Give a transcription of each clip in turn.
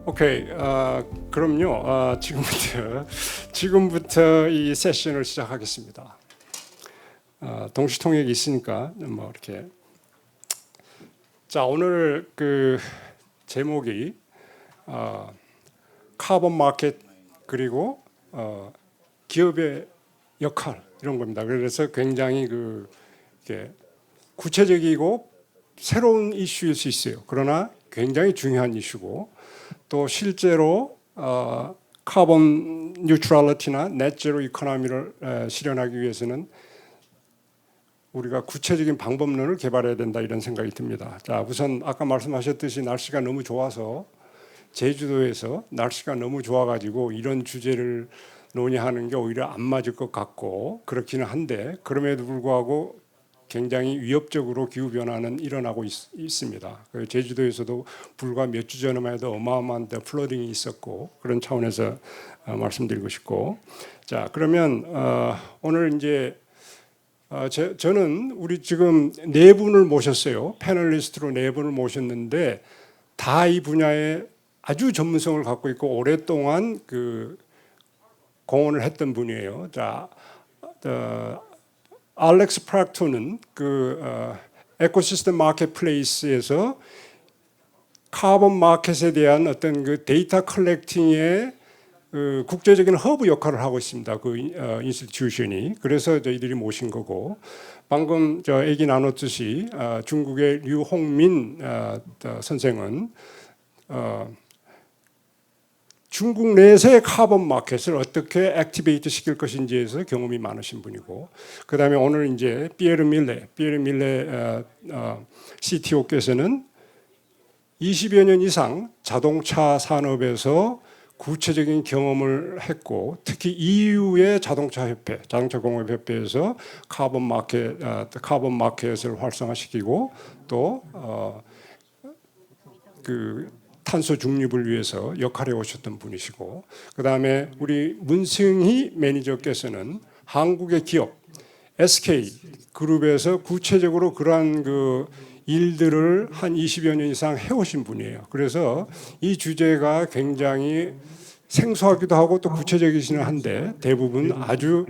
오케이, 그럼요. 지금부터 이 세션을 시작하겠습니다. 동시통역이 있으니까 뭐 이렇게. 자, 오늘 그 제목이 카본 마켓 그리고 기업의 역할 이런 겁니다. 그래서 굉장히 이렇게 구체적이고 새로운 이슈일 수 있어요. 그러나 굉장히 중요한 이슈고 또 실제로 카본 뉴트럴리티나 넷제로 이코노미를 실현하기 위해서는 우리가 구체적인 방법론을 개발해야 된다 이런 생각이 듭니다. 자, 우선 아까 말씀하셨듯이 날씨가 너무 좋아서 제주도에서 날씨가 너무 좋아가지고 이런 주제를 논의하는 게 오히려 안 맞을 것 같고 그렇기는 한데 그럼에도 불구하고 굉장히 위협적으로 기후변화는 일어나고 있습니다. 제주도에서도 불과 몇 주 전에만 해도 어마어마한 플러딩이 있었고 그런 차원에서 말씀드리고 싶고 자 그러면 오늘 이제 저는 우리 지금 네 분을 모셨어요. 패널리스트로 네 분을 모셨는데 다 이 분야에 아주 전문성을 갖고 있고 오랫동안 공헌을 했던 분이에요. 자, 알렉스 프락토는 에코시스템 마켓플레이스에서 카본 마켓에 대한 어떤 데이터 컬렉팅의 국제적인 허브 역할을 하고 있습니다. 인스티튜션이. 그래서 저희들이 모신 거고 방금 저 얘기 나눴듯이 중국의 류홍민 선생은 중국 내에서의 카본 마켓을 어떻게 액티베이트 시킬 것인지에서 경험이 많으신 분이고 그다음에 오늘 이제 피에르 밀레 CTO께서는 20여 년 이상 자동차 산업에서 구체적인 경험을 했고 특히 EU의 자동차 공업 협회에서 카본 마켓을 활성화시키고 또 탄소 중립을 위해서 역할해 오셨던 분이시고 그다음에 우리 문승희 매니저께서는 한국의 기업 SK 그룹에서 구체적으로 그러한 일들을 한 20여 년 이상 해오신 분이에요. 그래서 이 주제가 굉장히 생소하기도 하고 또 구체적이기는 한데 대부분 아주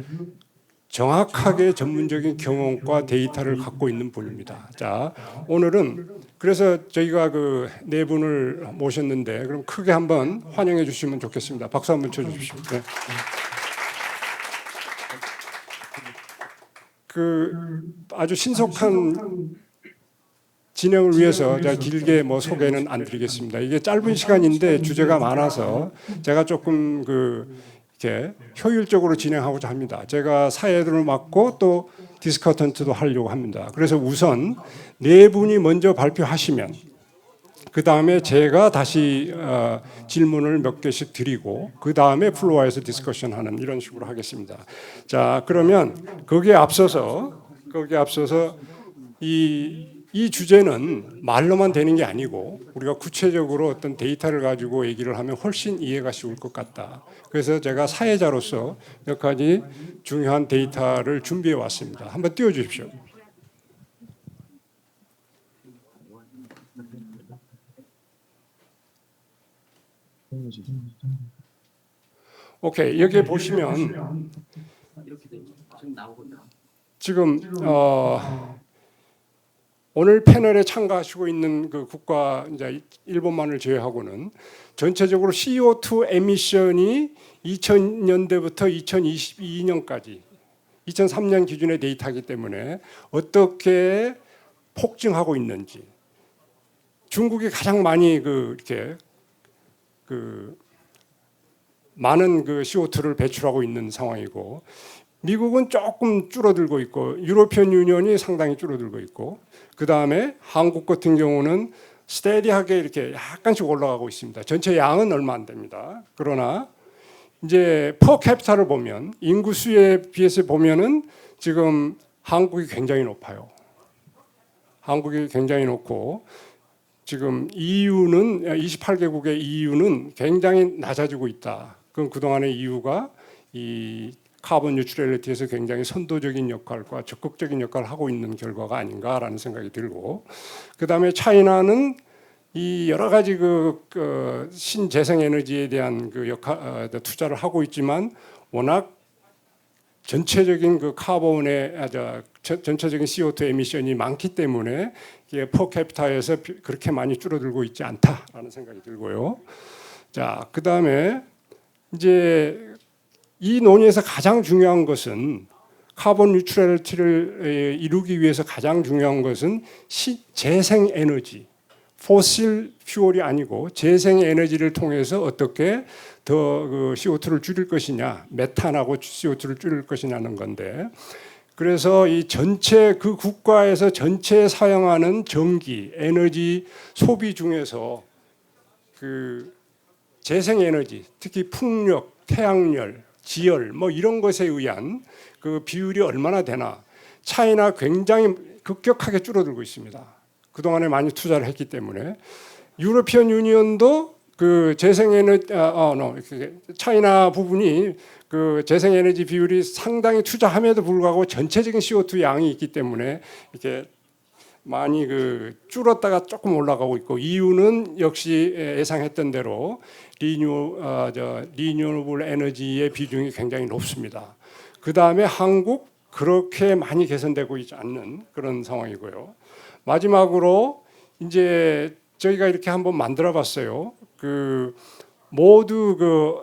정확하게 전문적인 경험과 데이터를 갖고 있는 분입니다. 자, 오늘은 그래서 저희가 네 분을 모셨는데 그럼 크게 한번 환영해 주시면 좋겠습니다. 박수 한번 쳐 주십시오. 네. 아주 신속한 진행을 위해서 제가 길게 소개는 안 드리겠습니다. 이게 짧은 시간인데 주제가 많아서 제가 조금 이렇게 효율적으로 진행하고자 합니다. 제가 사회들을 맡고 또 디스커턴트도 하려고 합니다. 그래서 우선 네 분이 먼저 발표하시면 그 다음에 제가 다시 질문을 몇 개씩 드리고 그 다음에 플로어에서 디스커션하는 이런 식으로 하겠습니다. 자 그러면 거기에 앞서서 이 주제는 말로만 되는 게 아니고 우리가 구체적으로 어떤 데이터를 가지고 얘기를 하면 훨씬 이해가 쉬울 것 같다. 그래서 제가 사회자로서 몇 가지 중요한 데이터를 준비해 왔습니다. 한번 띄워주십시오. 오케이, 여기 보시면 지금 오늘 패널에 참가하시고 있는 국가 이제 일본만을 제외하고는 전체적으로 CO2 에미션이 2000년대부터 2022년까지 2003년 기준의 데이터이기 때문에 어떻게 폭증하고 있는지 중국이 가장 많이 이렇게 많은 CO2를 배출하고 있는 상황이고 미국은 조금 줄어들고 있고 유로피언 유니언이 상당히 줄어들고 있고 그 다음에 한국 같은 경우는 스테디하게 이렇게 약간씩 올라가고 있습니다. 전체 양은 얼마 안 됩니다. 그러나 이제 퍼 캐피탈을 보면 인구 수에 비해서 보면은 지금 한국이 굉장히 높아요. 한국이 굉장히 높고 지금 EU는 28개국의 EU는 굉장히 낮아지고 있다. 그럼 그동안의 EU가 이 카본 뉴트럴리티에서 굉장히 선도적인 역할과 적극적인 역할을 하고 있는 결과가 아닌가라는 생각이 들고 그다음에 차이나는 이 여러 가지 그 신재생 에너지에 대한 그 투자를 하고 있지만 워낙 전체적인 그 카본의 전체적인 CO2 에미션이 많기 때문에 이게 퍼캐피타에서 그렇게 많이 줄어들고 있지 않다라는 생각이 들고요. 자, 그다음에 이제 이 논의에서 가장 중요한 것은 카본 뉴트럴리티를 이루기 위해서 가장 중요한 것은 재생 에너지, 포실 퓨얼이 아니고 재생 에너지를 통해서 어떻게 더 그 CO2를 줄일 것이냐, 메탄하고 CO2를 줄일 것이냐는 건데, 그래서 이 전체 그 국가에서 전체 사용하는 전기, 에너지 소비 중에서 그 재생 에너지, 특히 풍력, 태양열, 지열 뭐 이런 것에 의한 그 비율이 얼마나 되나. 차이나 굉장히 급격하게 줄어들고 있습니다. 그동안에 많이 투자를 했기 때문에. 유러피언 유니언도 그 재생에너지 차이나 부분이 그 재생에너지 비율이 상당히 투자함에도 불구하고 전체적인 CO2 양이 있기 때문에 이렇게 많이 그 줄었다가 조금 올라가고 있고, 이유는 역시 예상했던 대로 리뉴어블 에너지의 비중이 굉장히 높습니다. 그 다음에 한국 그렇게 많이 개선되고 있지 않는 그런 상황이고요. 마지막으로 이제 저희가 이렇게 한번 만들어봤어요. 그 모두 그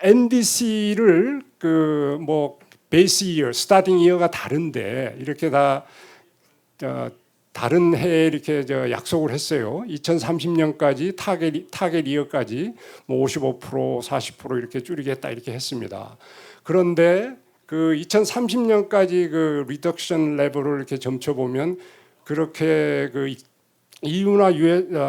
NDC를 그 뭐 베이스 이어, 스타팅 이어가 다른데 이렇게 다 다른 해에 이렇게 약속을 했어요. 2030년까지 타겟 이어까지 뭐 55%, 40% 이렇게 줄이겠다 이렇게 했습니다. 그런데 그 2030년까지 그 리덕션 레벨을 이렇게 점쳐보면 그렇게 그 EU나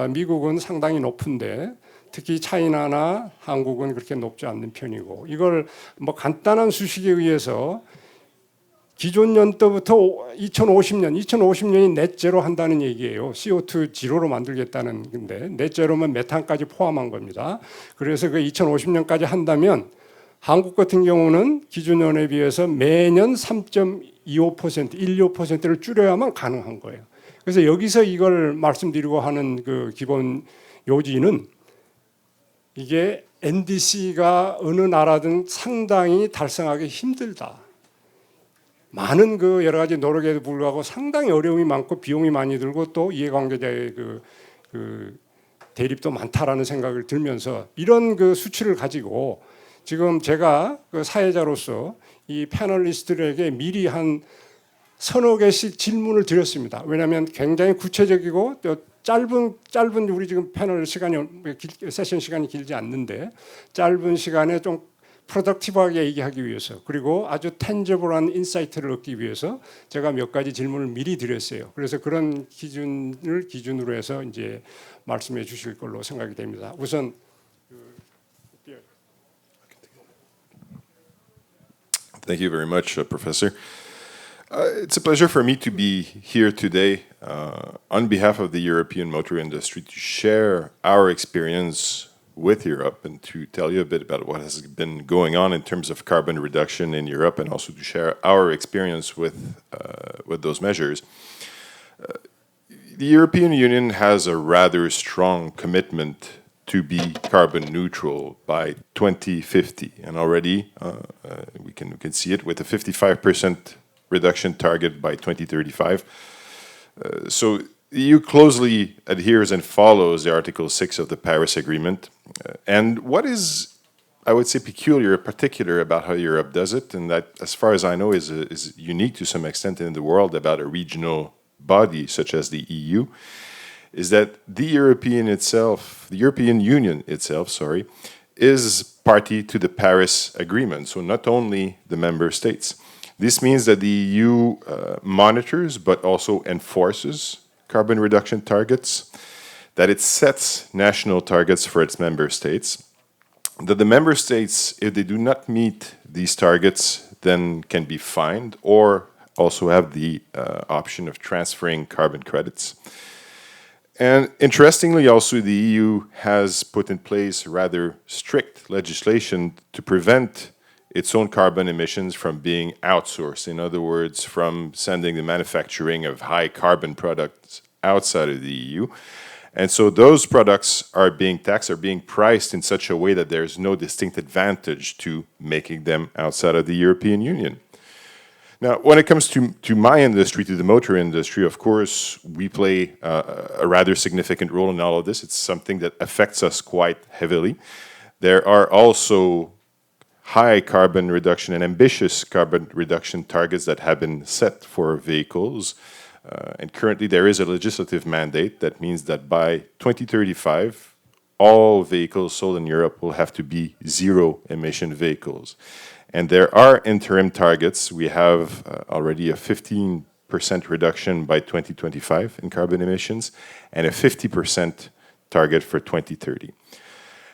미국은 상당히 높은데 특히 차이나나 한국은 그렇게 높지 않는 편이고, 이걸 뭐 간단한 수식에 의해서 기존 연도부터 2050년이 넷제로 한다는 얘기예요. CO2 지로로 만들겠다는 건데, 넷제로면 메탄까지 포함한 겁니다. 그래서 그 2050년까지 한다면 한국 같은 경우는 기존 연에 비해서 매년 3.25%, 1.25%를 줄여야만 가능한 거예요. 그래서 여기서 이걸 말씀드리고 하는 그 기본 요지는 이게 NDC가 어느 나라든 상당히 달성하기 힘들다. 많은 그 여러 가지 노력에도 불구하고 상당히 어려움이 많고 비용이 많이 들고 또 이해관계자의 그 대립도 많다라는 생각을 들면서 이런 그 수치를 가지고 지금 제가 그 사회자로서 이 패널리스트들에게 미리 한 서너 개씩 질문을 드렸습니다. 왜냐하면 굉장히 구체적이고 또 짧은 우리 지금 패널 시간이 세션 시간이 길지 않는데 짧은 시간에 좀 프로덕티브하게 얘기하기 위해서, 그리고 아주 텐저블한 인사이트를 얻기 위해서 제가 몇 가지 질문을 미리 드렸어요. 그래서 그런 기준을 기준으로 해서 이제 말씀해 주실 걸로 생각이 됩니다. 우선 Thank you very much, Professor. It's a pleasure for me to be here today on behalf of the European motor industry to share our experience with Europe and to tell you a bit about what has been going on in terms of carbon reduction in Europe, and also to share our experience with those measures. The European Union has a rather strong commitment to be carbon neutral by 2050, and already we can see it with a 55% reduction target by 2035. So the EU closely adheres and follows the Article 6 of the Paris Agreement. And what is, I would say, particular about how Europe does it, and that, as far as I know, is unique to some extent in the world about a regional body such as the EU, is that the European Union itself, is party to the Paris Agreement. So not only the member states. This means that the EU monitors but also enforces carbon reduction targets, that it sets national targets for its member states, that the member states, if they do not meet these targets, then can be fined or also have the option of transferring carbon credits. And interestingly, also, the EU has put in place rather strict legislation to prevent its own carbon emissions from being outsourced. In other words, from sending the manufacturing of high carbon products outside of the EU. And so those products are being taxed, are being priced in such a way that there's no distinct advantage to making them outside of the European Union. Now, when it comes to my industry, to the motor industry, of course, we play a rather significant role in all of this. It's something that affects us quite heavily. There are also high carbon reduction and ambitious carbon reduction targets that have been set for vehicles. And currently there is a legislative mandate that means that by 2035, all vehicles sold in Europe will have to be zero emission vehicles. And there are interim targets. We have already a 15% reduction by 2025 in carbon emissions and a 50% target for 2030.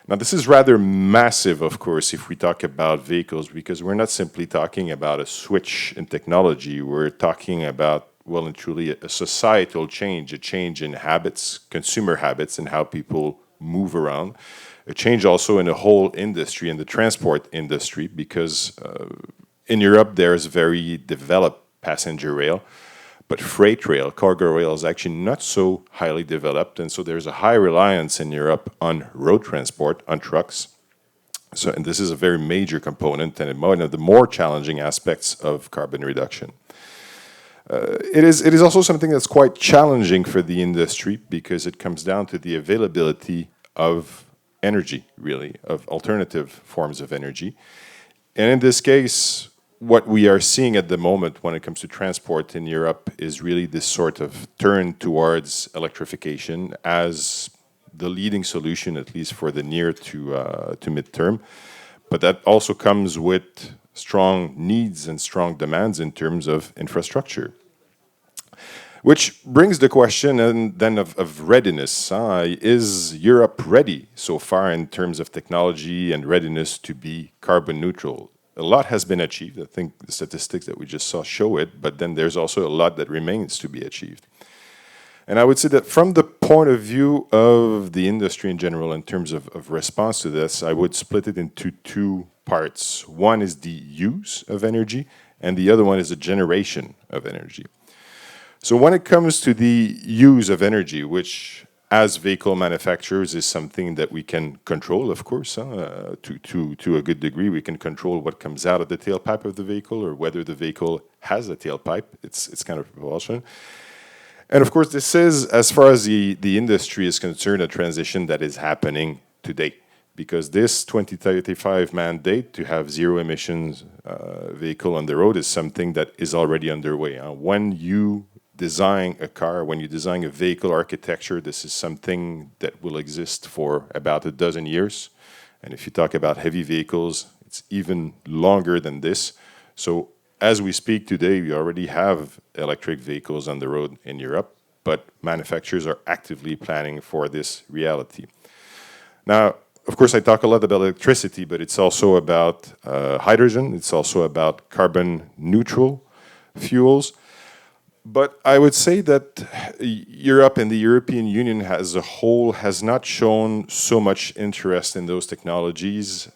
Now, this is rather massive, of course, if we talk about vehicles, because we're not simply talking about a switch in technology. We're talking about, well and truly, a societal change, a change in habits, consumer habits, and how people move around. A change also in the whole industry, in the transport industry, because in Europe there's very developed passenger rail, but freight rail, cargo rail is actually not so highly developed, and so there's a high reliance in Europe on road transport, on trucks. So, and this is a very major component and one of the more challenging aspects of carbon reduction. It is also something that's quite challenging for the industry because it comes down to the availability of energy, really, of alternative forms of energy. And in this case, what we are seeing at the moment when it comes to transport in Europe is really this sort of turn towards electrification as the leading solution, at least for the near to midterm. But that also comes with strong needs and strong demands in terms of infrastructure. Which brings the question and then of readiness. Is Europe ready so far in terms of technology and readiness to be carbon neutral? A lot has been achieved. I think the statistics that we just saw show it, but then there's also a lot that remains to be achieved. And I would say that from the point of view of the industry in general, in terms of response to this, I would split it into two parts. One is the use of energy, and the other one is the generation of energy. So when it comes to the use of energy, which as vehicle manufacturers is something that we can control, of course, to a good degree, we can control what comes out of the tailpipe of the vehicle or whether the vehicle has a tailpipe, its kind of propulsion. And of course, this is, as far as the industry is concerned, a transition that is happening today. Because this 2035 mandate to have zero emissions vehicle on the road is something that is already underway. When you design a car, when you design a vehicle architecture, this is something that will exist for about a dozen years. And if you talk about heavy vehicles, it's even longer than this. So as we speak today, we already have electric vehicles on the road in Europe, but manufacturers are actively planning for this reality. Now, of course, I talk a lot about electricity, but it's also about hydrogen. It's also about carbon neutral fuels. But I would say that Europe and the European Union as a whole has not shown so much interest in those technologies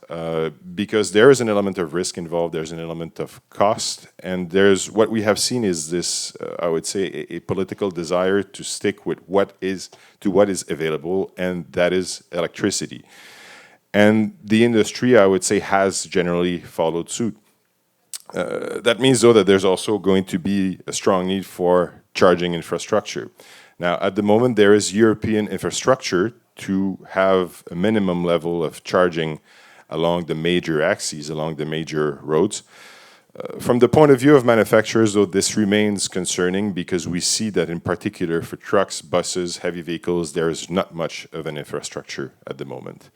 because there is an element of risk involved, there's an element of cost, and there's what we have seen is this, I would say, a political desire to stick with what is available, and that is electricity. And the industry, I would say, has generally followed suit. That means, though, that there's also going to be a strong need for charging infrastructure. Now, at the moment, there is European infrastructure to have a minimum level of charging along the major axes, along the major roads. From the point of view of manufacturers, though, this remains concerning because we see that in particular for trucks, buses, heavy vehicles, there is not much of an infrastructure at the moment.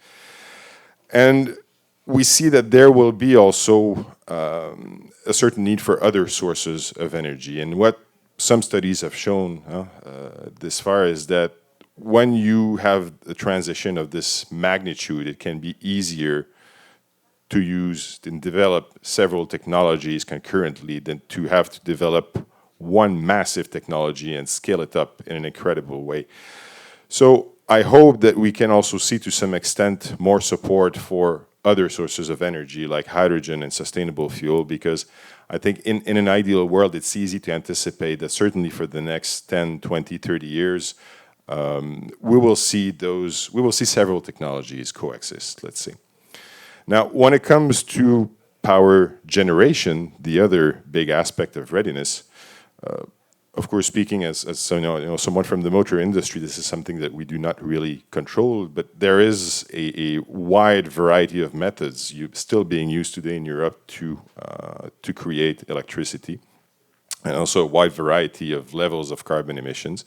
And we see that there will be also a certain need for other sources of energy. And what some studies have shown this far is that when you have a transition of this magnitude, it can be easier to use and develop several technologies concurrently than to have to develop one massive technology and scale it up in an incredible way. So I hope that we can also see to some extent more support for other sources of energy like hydrogen and sustainable fuel, because I think in an ideal world, it's easy to anticipate that certainly for the next 10, 20, 30 years, we will see several technologies coexist, let's say. Now, when it comes to power generation, the other big aspect of readiness, of course, speaking as someone from the motor industry, this is something that we do not really control, but there is a wide variety of methods still being used today in Europe to create electricity, and also a wide variety of levels of carbon emissions.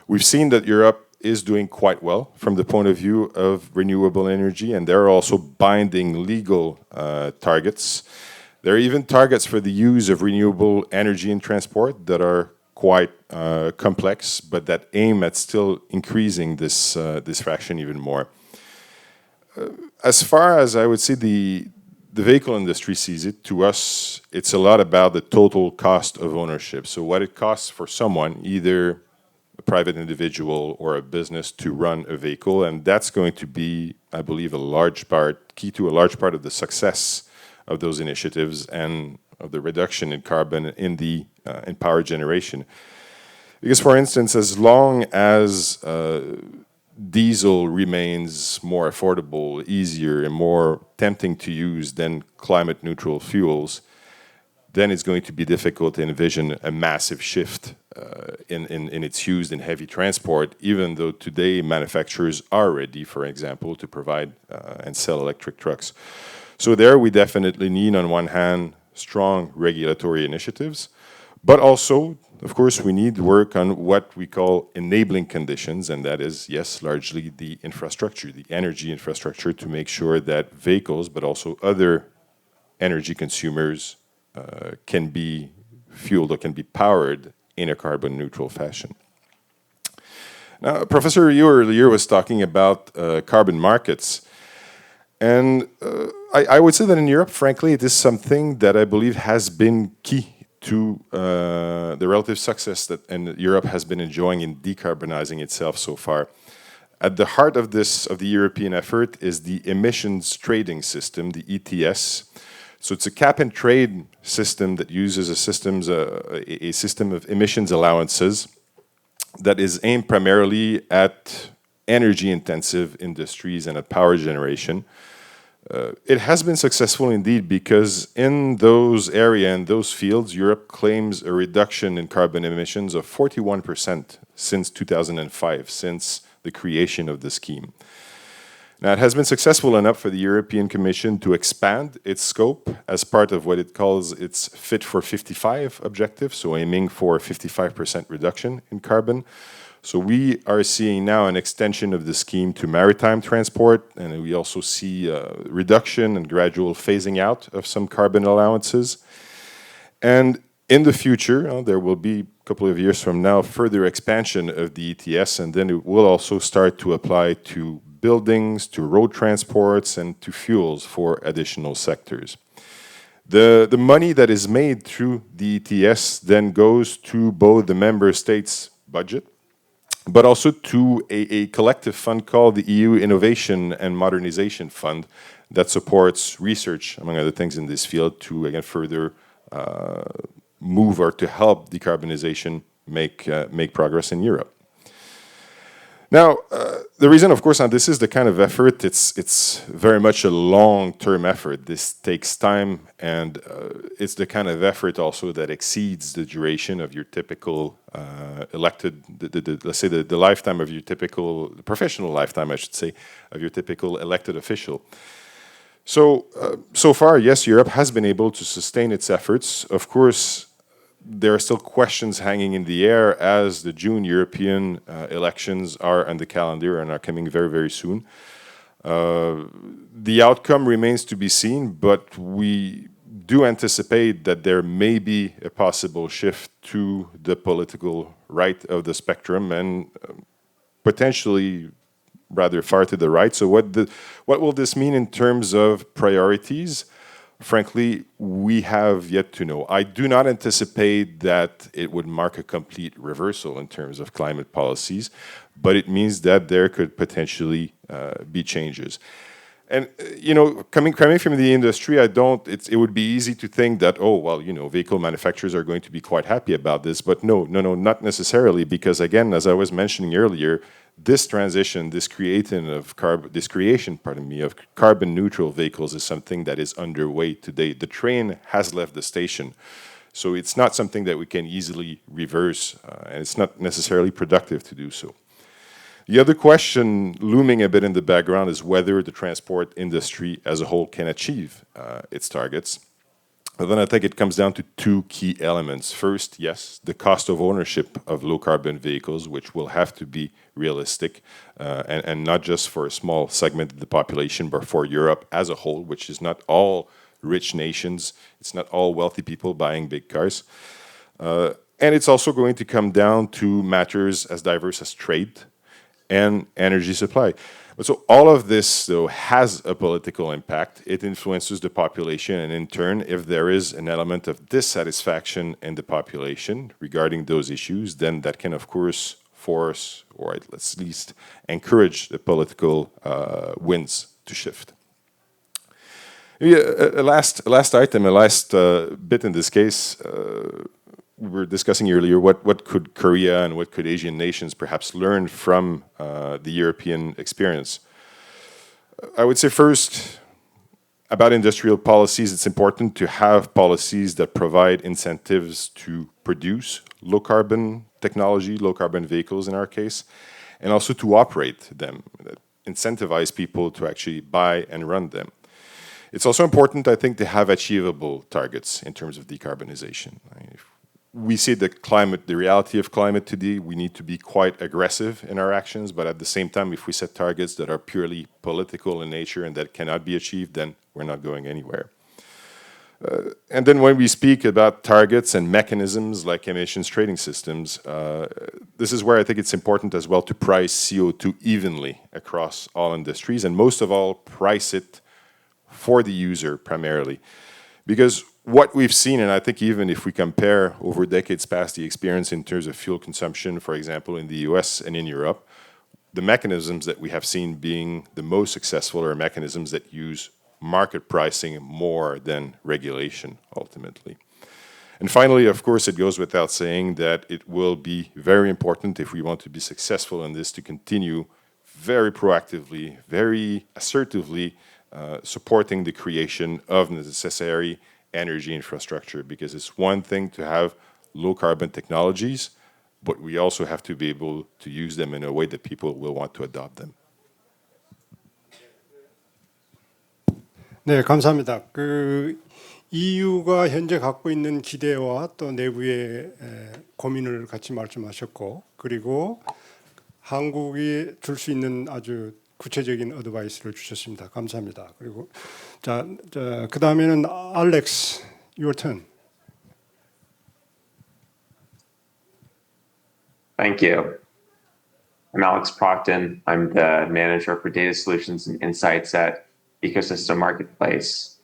We've seen that Europe is doing quite well from the point of view of renewable energy, and there are also binding legal targets. There are even targets for the use of renewable energy in transport that are quite complex, but that aim at still increasing this fraction even more. As far as I would say the vehicle industry sees it, to us, it's a lot about the total cost of ownership. So what it costs for someone, either a private individual or a business, to run a vehicle, and that's going to be, I believe, key to a large part of the success of those initiatives and of the reduction in carbon in power generation. Because, for instance, as long as diesel remains more affordable, easier, and more tempting to use than climate-neutral fuels, then it's going to be difficult to envision a massive shift in its use in heavy transport, even though today manufacturers are ready, for example, to provide and sell electric trucks. So there we definitely need, on one hand, strong regulatory initiatives, but also, of course, we need work on what we call enabling conditions, and that is, yes, largely the infrastructure, the energy infrastructure, to make sure that vehicles, but also other energy consumers, can be fueled or can be powered in a carbon neutral fashion. Now, Professor Yu earlier was talking about carbon markets. And I would say that in Europe, frankly, it is something that I believe has been key to the relative success that Europe has been enjoying in decarbonizing itself so far. At the heart of the European effort is the emissions trading system, the ETS. So it's a cap and trade system that uses a system of emissions allowances that is aimed primarily at energy-intensive industries and at power generation. It has been successful indeed, because in those areas and those fields, Europe claims a reduction in carbon emissions of 41% since 2005, since the creation of the scheme. Now, it has been successful enough for the European Commission to expand its scope as part of what it calls its Fit for 55 objective, so aiming for a 55% reduction in carbon. So we are seeing now an extension of the scheme to maritime transport, and we also see a reduction and gradual phasing out of some carbon allowances. And in the future, there will be, a couple of years from now, further expansion of the ETS, and then it will also start to apply to buildings, to road transports, and to fuels for additional sectors. The money that is made through the ETS then goes to both the member states' budget, but also to a collective fund called the EU Innovation and Modernization Fund that supports research, among other things, in this field to, again, further move or to help decarbonization make progress in Europe. Now, the reason, of course, and this is the kind of effort, it's very much a long-term effort. This takes time, and it's the kind of effort also that exceeds the duration of your typical elected, let's say the lifetime of your typical, professional lifetime, I should say, of your typical elected official. So, so far, yes, Europe has been able to sustain its efforts. Of course, there are still questions hanging in the air as the June European elections are on the calendar and are coming very, very soon. The outcome remains to be seen, but we do anticipate that there may be a possible shift to the political right of the spectrum, and potentially rather far to the right. So what will this mean in terms of priorities? Frankly, we have yet to know. I do not anticipate that it would mark a complete reversal in terms of climate policies, but it means that there could potentially be changes. And coming from the industry, it would be easy to think that, oh well, vehicle manufacturers are going to be quite happy about this, but no, not necessarily, because again, as I was mentioning earlier, this transition, this creation, of carbon neutral vehicles is something that is underway today. The train has left the station, so it's not something that we can easily reverse, and it's not necessarily productive to do so. The other question looming a bit in the background is whether the transport industry as a whole can achieve its targets. But then I think it comes down to two key elements. First, yes, the cost of ownership of low-carbon vehicles, which will have to be realistic, and not just for a small segment of the population, but for Europe as a whole, which is not all rich nations, it's not all wealthy people buying big cars. And it's also going to come down to matters as diverse as trade and energy supply. So all of this, though, has a political impact. It influences the population, and in turn, if there is an element of dissatisfaction in the population regarding those issues, then that can, of course, force, or at least encourage the political winds to shift. A last item, a last bit in this case. We were discussing earlier what could Korea and what could Asian nations perhaps learn from the European experience. I would say first, about industrial policies, it's important to have policies that provide incentives to produce low-carbon technology, low-carbon vehicles in our case, and also to operate them, that incentivize people to actually buy and run them. It's also important, I think, to have achievable targets in terms of decarbonization. If we see the reality of climate today, we need to be quite aggressive in our actions, but at the same time, if we set targets that are purely political in nature and that cannot be achieved, then we're not going anywhere. And then when we speak about targets and mechanisms like emissions trading systems, this is where I think it's important as well to price CO2 evenly across all industries, and most of all, price it for the user primarily. Because what we've seen, and I think even if we compare over decades past the experience in terms of fuel consumption, for example, in the US and in Europe, the mechanisms that we have seen being the most successful are mechanisms that use market pricing more than regulation, ultimately. And finally, of course, it goes without saying that it will be very important if we want to be successful in this to continue very proactively, very assertively supporting the creation of necessary energy infrastructure, because it's one thing to have low carbon technologies, but we also have to be able to use them in a way that people will want to adopt them. 네, 감사합니다. EU가 현재 갖고 있는 기대와 또 내부의 고민을 같이 말씀하셨고, 그리고 한국이 줄 수 있는 아주 구체적인 어드바이스를 주셨습니다. 감사합니다. 그리고 그 다음에는 알렉스, your turn. Thank you. I'm Alex Procton. I'm the manager for data solutions and insights at Ecosystem Marketplace.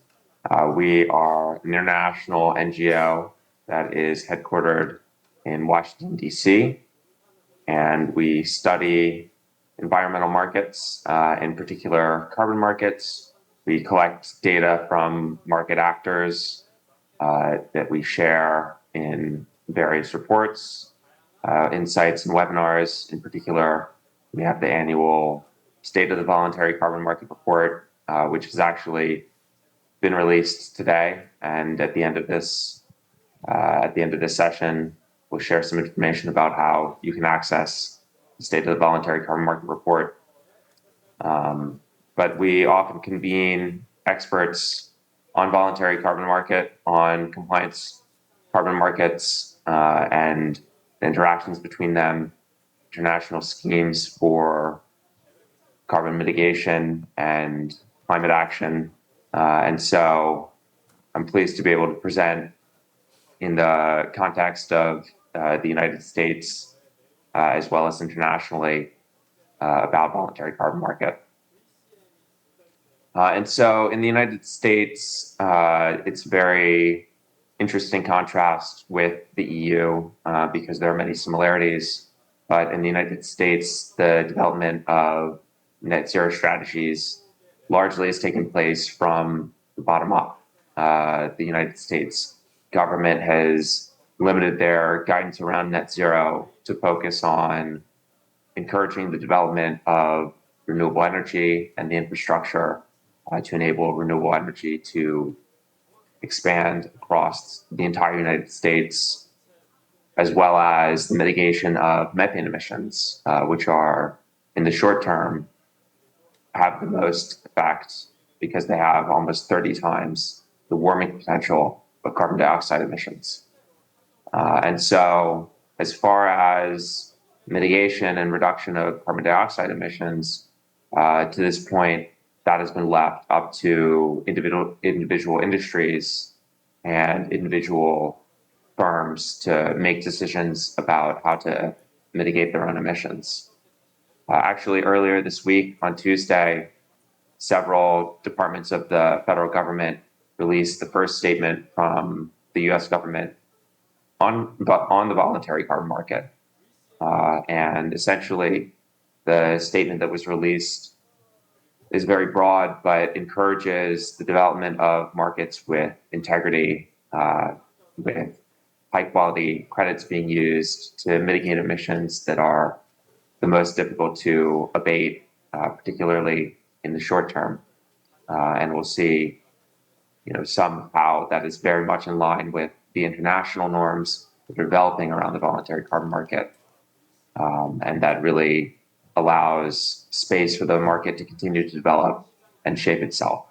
We are an international NGO that is headquartered in Washington, D.C., and we study environmental markets, in particular carbon markets. We collect data from market actors that we share in various reports, insights and webinars. In particular, we have the annual State of the Voluntary Carbon Market Report, which has actually been released today. And at the end of this session, we'll share some information about how you can access the State of the Voluntary Carbon Market Report. But we often convene experts on voluntary carbon market, on compliance carbon markets, and the interactions between them, international schemes for carbon mitigation and climate action. And so I'm pleased to be able to present in the context of the United States, as well as internationally, about voluntary carbon market. And so in the United States, it's very interesting contrast with the EU because there are many similarities. But in the United States, the development of net zero strategies largely has taken place from the bottom up. The United States government has limited their guidance around net zero to focus on encouraging the development of renewable energy and the infrastructure to enable renewable energy to expand across the entire United States, as well as the mitigation of methane emissions, which are in the short term have the most effect because they have almost 30 times the warming potential of carbon dioxide emissions. And so, as far as mitigation and reduction of carbon dioxide emissions, to this point, that has been left up to individual industries and individual firms to make decisions about how to mitigate their own emissions. Actually, earlier this week on Tuesday, several departments of the federal government released the first statement from the US government on the voluntary carbon market. And essentially, the statement that was released is very broad, but encourages the development of markets with integrity, with high quality credits being used to mitigate emissions that are the most difficult to abate, particularly in the short term. And we'll see, somehow that is very much in line with the international norms that are developing around the voluntary carbon market. And that really allows space for the market to continue to develop and shape itself.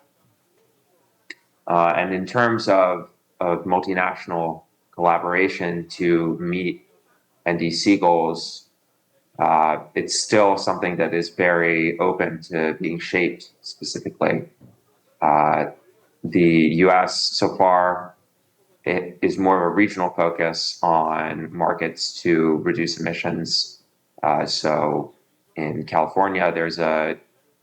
And in terms of multinational collaboration to meet NDC goals, it's still something that is very open to being shaped specifically. The US so far, it is more of a regional focus on markets to reduce emissions. So in California, there's a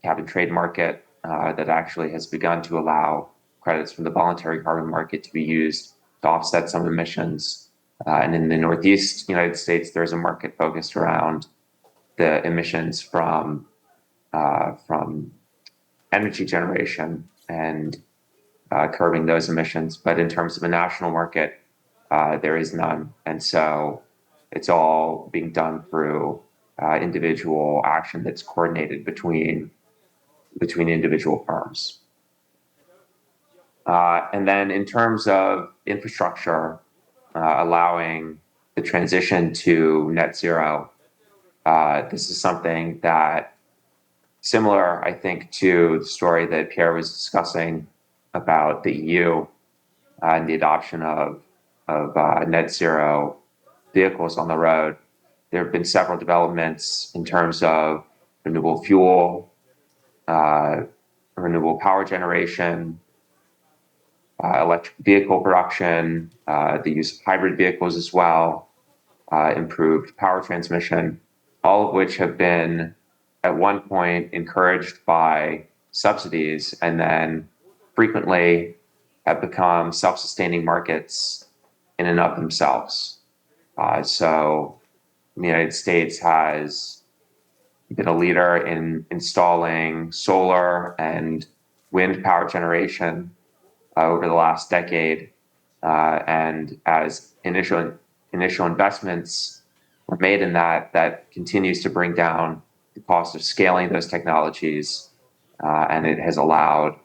cap and trade market that actually has begun to allow credits from the voluntary carbon market to be used to offset some emissions. And in the Northeast United States, there's a market focused around the emissions from energy generation and curbing those emissions. But in terms of a national market, there is none. And so it's all being done through individual action that's coordinated between individual firms. And then in terms of infrastructure, allowing the transition to net zero, this is something that similar, I think, to the story that Pierre was discussing about the EU and the adoption of net zero vehicles on the road. There have been several developments in terms of renewable fuel, renewable power generation, electric vehicle production, the use of hybrid vehicles as well, improved power transmission, all of which have been at one point encouraged by subsidies and then frequently have become self-sustaining markets in and of themselves. So the United States has been a leader in installing solar and wind power generation over the last decade. And as initial investments were made in that, that continues to bring down the cost of scaling those technologies. And it has allowed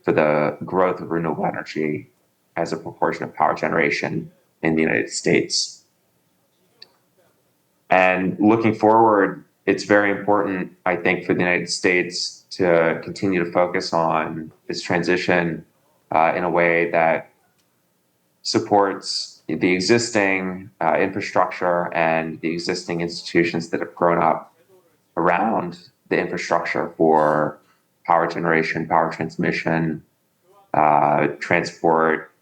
for the growth of renewable energy as a proportion of power generation in the United States. And looking forward, it's very important, I think, for the United States to continue to focus on this transition in a way that supports the existing infrastructure and the existing institutions that have grown up around the infrastructure for power generation, power transmission, transport,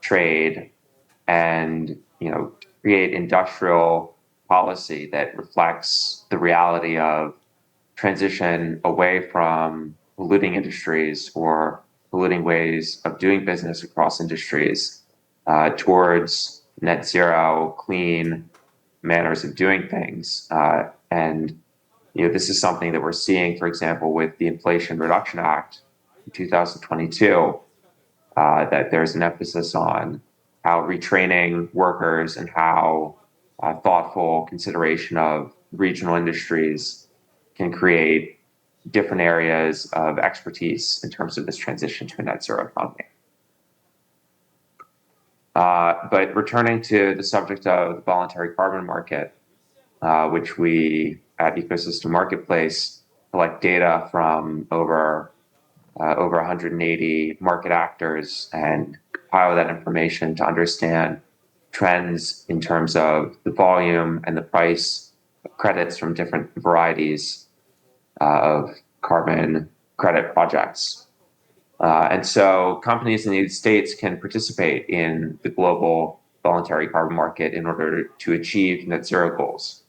trade, and create industrial policy that reflects the reality of transition away from polluting industries or polluting ways of doing business across industries towards net zero, clean manners of doing things. And this is something that we're seeing, for example, with the Inflation Reduction Act in 2022, that there's an emphasis on how retraining workers and how thoughtful consideration of regional industries can create different areas of expertise in terms of this transition to a net zero economy. But returning to the subject of the voluntary carbon market, which we at Ecosystem Marketplace collect data from over 180 market actors and compile that information to understand trends in terms of the volume and the price of credits from different varieties of carbon credit projects. And so companies in the United States can participate in the global voluntary carbon market in order to achieve net zero goals.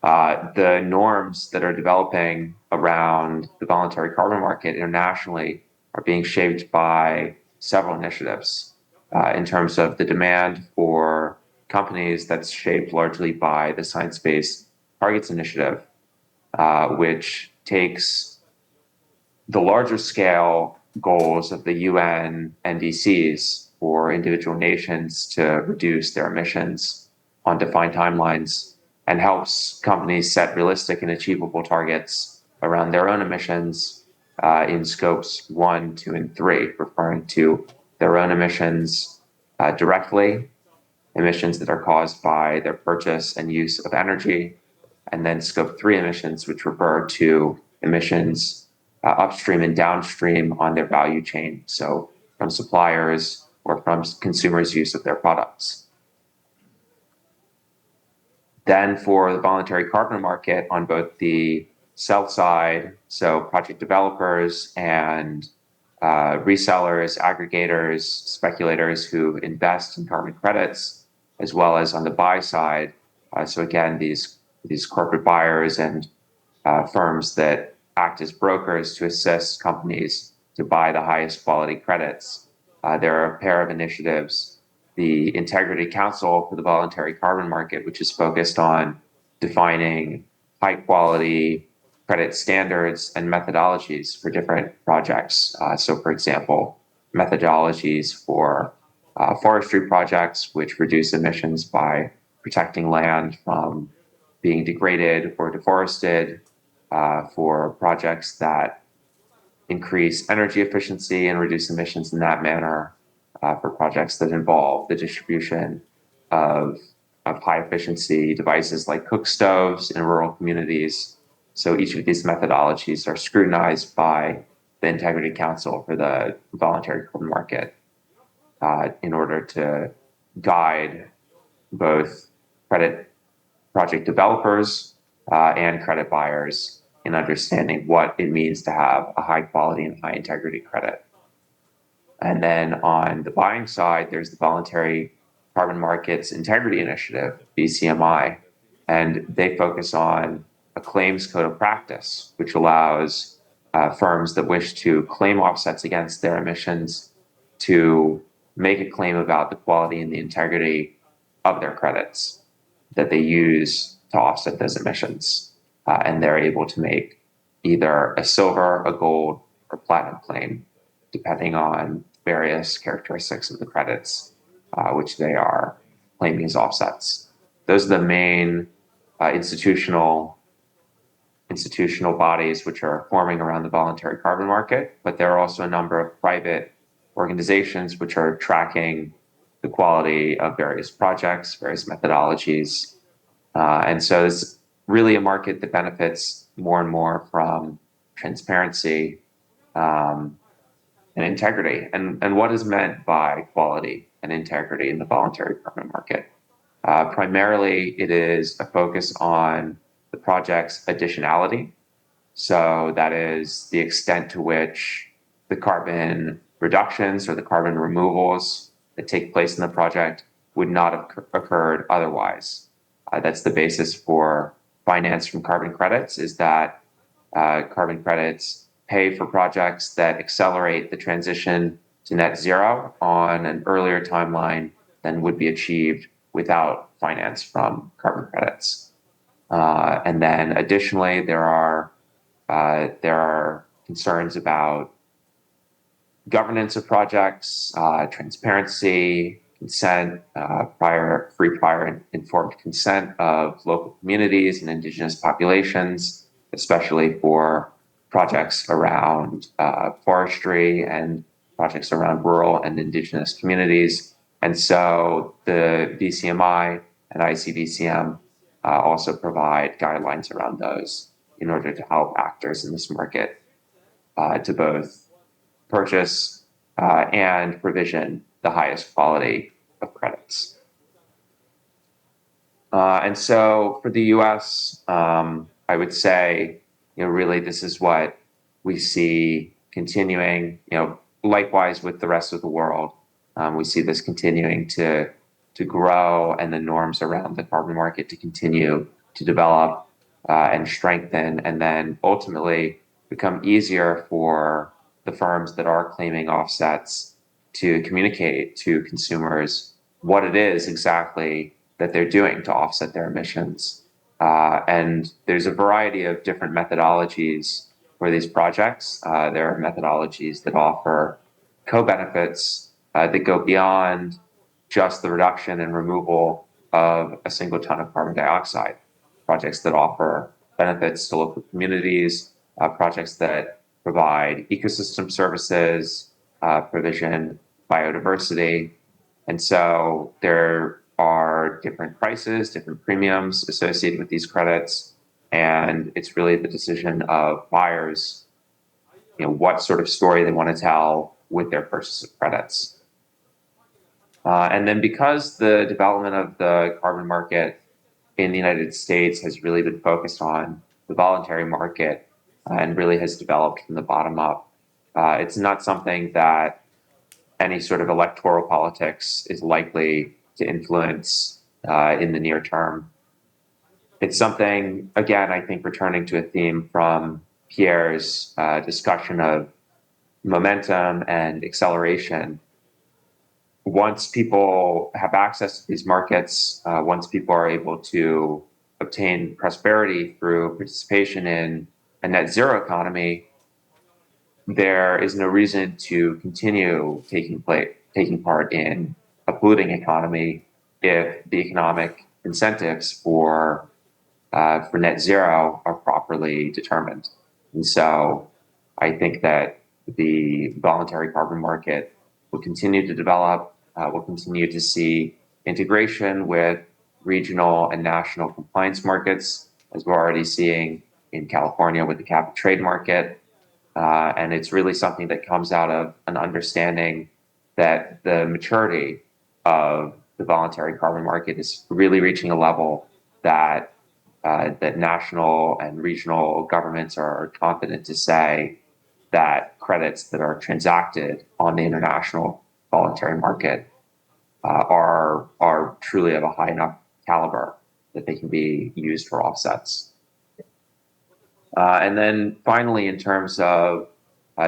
The norms that are developing around the voluntary carbon market internationally are being shaped by several initiatives in terms of the demand for companies that's shaped largely by the Science Based Targets Initiative, which takes the larger scale goals of the UN NDCs for individual nations to reduce their emissions on defined timelines and helps companies set realistic and achievable targets around their own emissions in scopes 1, 2, and 3, referring to their own emissions directly, emissions that are caused by their purchase and use of energy, and then scope 3 emissions, which refer to emissions upstream and downstream on their value chain, so from suppliers or from consumers' use of their products. Then for the voluntary carbon market on both the sell side, so project developers and resellers, aggregators, speculators who invest in carbon credits, as well as on the buy side. So again, these corporate buyers and firms that act as brokers to assist companies to buy the highest quality credits. There are a pair of initiatives, the Integrity Council for the Voluntary Carbon Market, which is focused on defining high quality credit standards and methodologies for different projects. So for example, methodologies for forestry projects, which reduce emissions by protecting land from being degraded or deforested, for projects that increase energy efficiency and reduce emissions in that manner, for projects that involve the distribution of high efficiency devices like cook stoves in rural communities. So each of these methodologies are scrutinized by the Integrity Council for the Voluntary Carbon Market in order to guide both credit project developers and credit buyers in understanding what it means to have a high quality and high integrity credit. And then on the buying side, there's the Voluntary Carbon Markets Integrity Initiative, VCMI, and they focus on a claims code of practice, which allows firms that wish to claim offsets against their emissions to make a claim about the quality and the integrity of their credits that they use to offset those emissions. And they're able to make either a silver, a gold, or platinum claim, depending on various characteristics of the credits which they are claiming as offsets. Those are the main institutional bodies which are forming around the voluntary carbon market, but there are also a number of private organizations which are tracking the quality of various projects, various methodologies. And so it's really a market that benefits more and more from transparency and integrity. And what is meant by quality and integrity in the voluntary carbon market? Primarily, it is a focus on the project's additionality. So that is the extent to which the carbon reductions or the carbon removals that take place in the project would not have occurred otherwise. That's the basis for finance from carbon credits, is that carbon credits pay for projects that accelerate the transition to net zero on an earlier timeline than would be achieved without finance from carbon credits. And then additionally, there are concerns about governance of projects, transparency, consent, prior and informed consent of local communities and indigenous populations, especially for projects around forestry and projects around rural and indigenous communities. And so the VCMI and ICVCM also provide guidelines around those in order to help actors in this market to both purchase and provision the highest quality of credits. And so for the US, I would say, really this is what we see continuing, likewise with the rest of the world. We see this continuing to grow and the norms around the carbon market to continue to develop and strengthen, and then ultimately become easier for the firms that are claiming offsets to communicate to consumers what it is exactly that they're doing to offset their emissions. And there's a variety of different methodologies for these projects. There are methodologies that offer co-benefits that go beyond just the reduction and removal of a single ton of carbon dioxide. Projects that offer benefits to local communities, projects that provide ecosystem services, provision biodiversity. And so there are different prices, different premiums associated with these credits. And it's really the decision of buyers, what sort of story they want to tell with their purchase of credits. And then because the development of the carbon market in the United States has really been focused on the voluntary market and really has developed from the bottom up, it's not something that any sort of electoral politics is likely to influence in the near term. It's something, again, I think returning to a theme from Pierre's discussion of momentum and acceleration. Once people have access to these markets, once people are able to obtain prosperity through participation in a net zero economy, there is no reason to continue taking part in a polluting economy if the economic incentives for net zero are properly determined. And so I think that the voluntary carbon market will continue to develop. We'll continue to see integration with regional and national compliance markets, as we're already seeing in California with the cap and trade market. And it's really something that comes out of an understanding that the maturity of the voluntary carbon market is really reaching a level that that national and regional governments are confident to say that credits that are transacted on the international voluntary market are truly of a high enough caliber that they can be used for offsets. And then finally, in terms of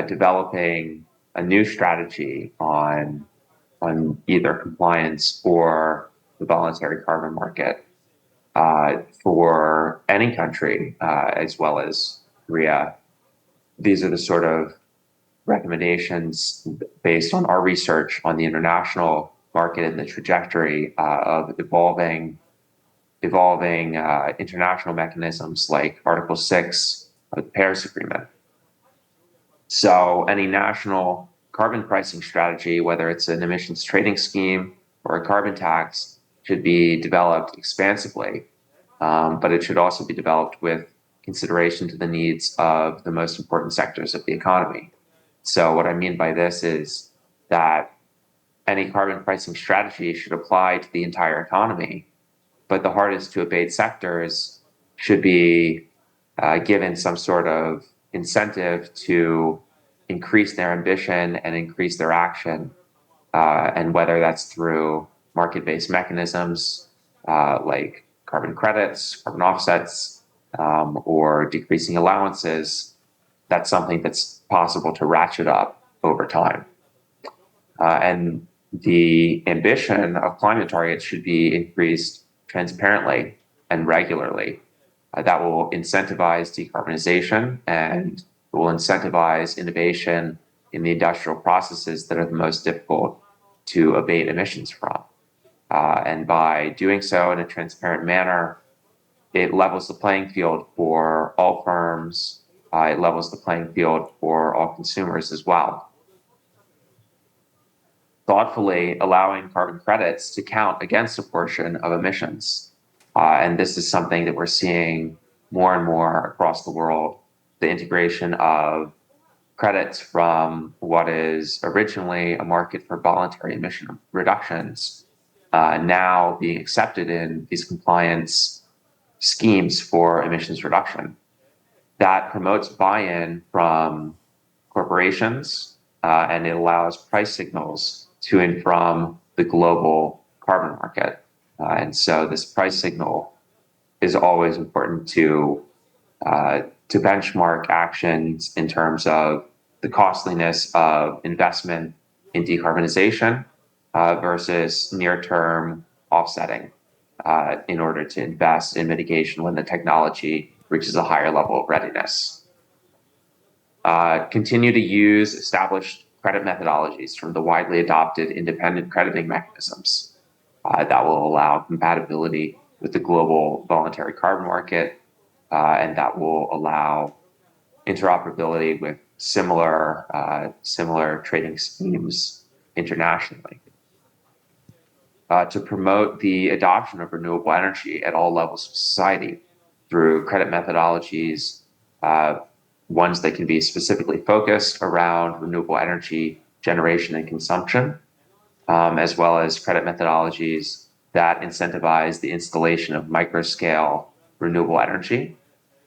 developing a new strategy on either compliance or the voluntary carbon market for any country, as well as Korea, these are the sort of recommendations based on our research on the international market and the trajectory of evolving international mechanisms like Article 6 of the Paris Agreement. So any national carbon pricing strategy, whether it's an emissions trading scheme or a carbon tax, should be developed expansively, but it should also be developed with consideration to the needs of the most important sectors of the economy. So what I mean by this is that any carbon pricing strategy should apply to the entire economy, but the hardest to abate sectors should be given some sort of incentive to increase their ambition and increase their action, and whether that's through market-based mechanisms like carbon credits, carbon offsets, or decreasing allowances, that's something that's possible to ratchet up over time. And the ambition of climate targets should be increased transparently and regularly. that will incentivize decarbonization and will incentivize innovation in the industrial processes that are the most difficult to abate emissions from. And by doing so in a transparent manner, it levels the playing field for all firms. It levels the playing field for all consumers as well. Thoughtfully allowing carbon credits to count against a portion of emissions. And this is something that we're seeing more and more across the world. The integration of credits from what is originally a market for voluntary emission reductions now being accepted in these compliance schemes for emissions reduction. That promotes buy-in from corporations and it allows price signals to and from the global carbon market. And so this price signal is always important to benchmark actions in terms of the costliness of investment in decarbonization versus near-term offsetting in order to invest in mitigation when the technology reaches a higher level of readiness. Continue to use established credit methodologies from the widely adopted independent crediting mechanisms that will allow compatibility with the global voluntary carbon market and that will allow interoperability with similar trading schemes internationally. To promote the adoption of renewable energy at all levels of society through credit methodologies, ones that can be specifically focused around renewable energy generation and consumption, as well as credit methodologies that incentivize the installation of microscale renewable energy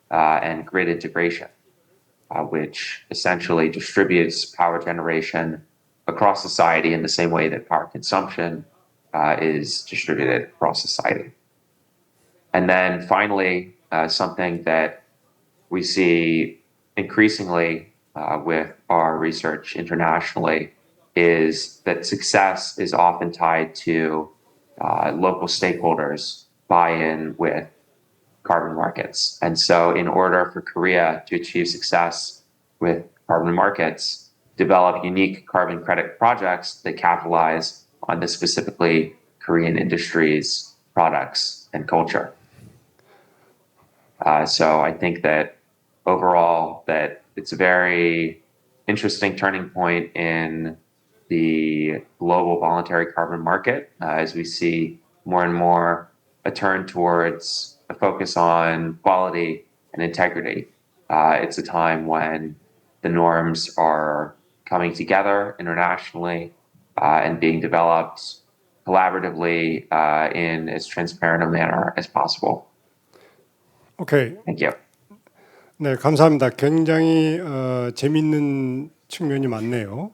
and grid integration, which essentially distributes power generation across society in the same way that power consumption is distributed across society. And then finally, something that we see increasingly with our research internationally is that success is often tied to local stakeholders buy-in with carbon markets. And so in order for Korea to achieve success with carbon markets, develop unique carbon credit projects that capitalize on the specifically Korean industries, products, and culture. So I think that overall that it's a very interesting turning point in the global voluntary carbon market as we see more and more a turn towards a focus on quality and integrity. It's a time when the norms are coming together internationally and being developed collaboratively in as transparent a manner as possible. 오케이. Thank you. 네, 감사합니다. 굉장히 재밌는 측면이 많네요.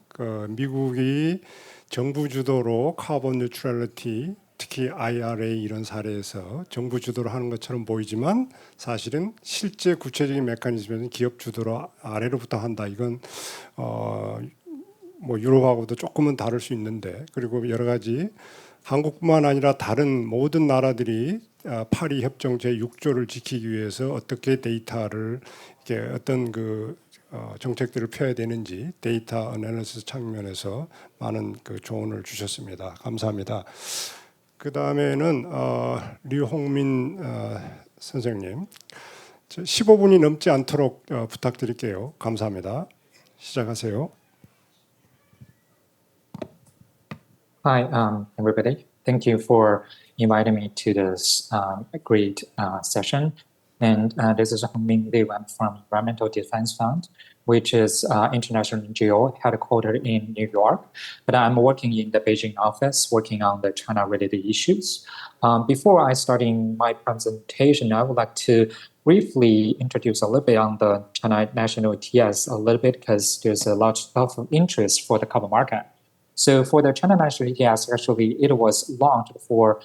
미국이 정부 주도로 카본 뉴트럴리티, 특히 IRA 이런 사례에서 정부 주도로 하는 것처럼 보이지만 사실은 실제 구체적인 메커니즘에는 기업 주도로 아래로부터 한다. 이건 뭐 유럽하고도 조금은 다를 수 있는데, 그리고 여러 가지 한국뿐만 아니라 다른 모든 나라들이 파리 협정 제6조를 지키기 위해서 어떻게 데이터를 이렇게 어떤 정책들을 펴야 되는지 데이터 어널리시스 측면에서 많은 조언을 주셨습니다. 감사합니다. 그 다음에는 류홍민 선생님, 15분이 넘지 않도록 부탁드릴게요. 감사합니다. 시작하세요. Hi, everybody. Thank you for inviting me to this great session. And this is Hongmin Liu. I'm from Environmental Defense Fund, which is international NGO headquartered in New York. But I'm working in the Beijing office, working on the China-related issues. Before I start in my presentation, I would like to briefly introduce a little bit on the China National ETS a little bit because there's a lot of interest for the carbon market. So for the China National ETS, actually, it was launched for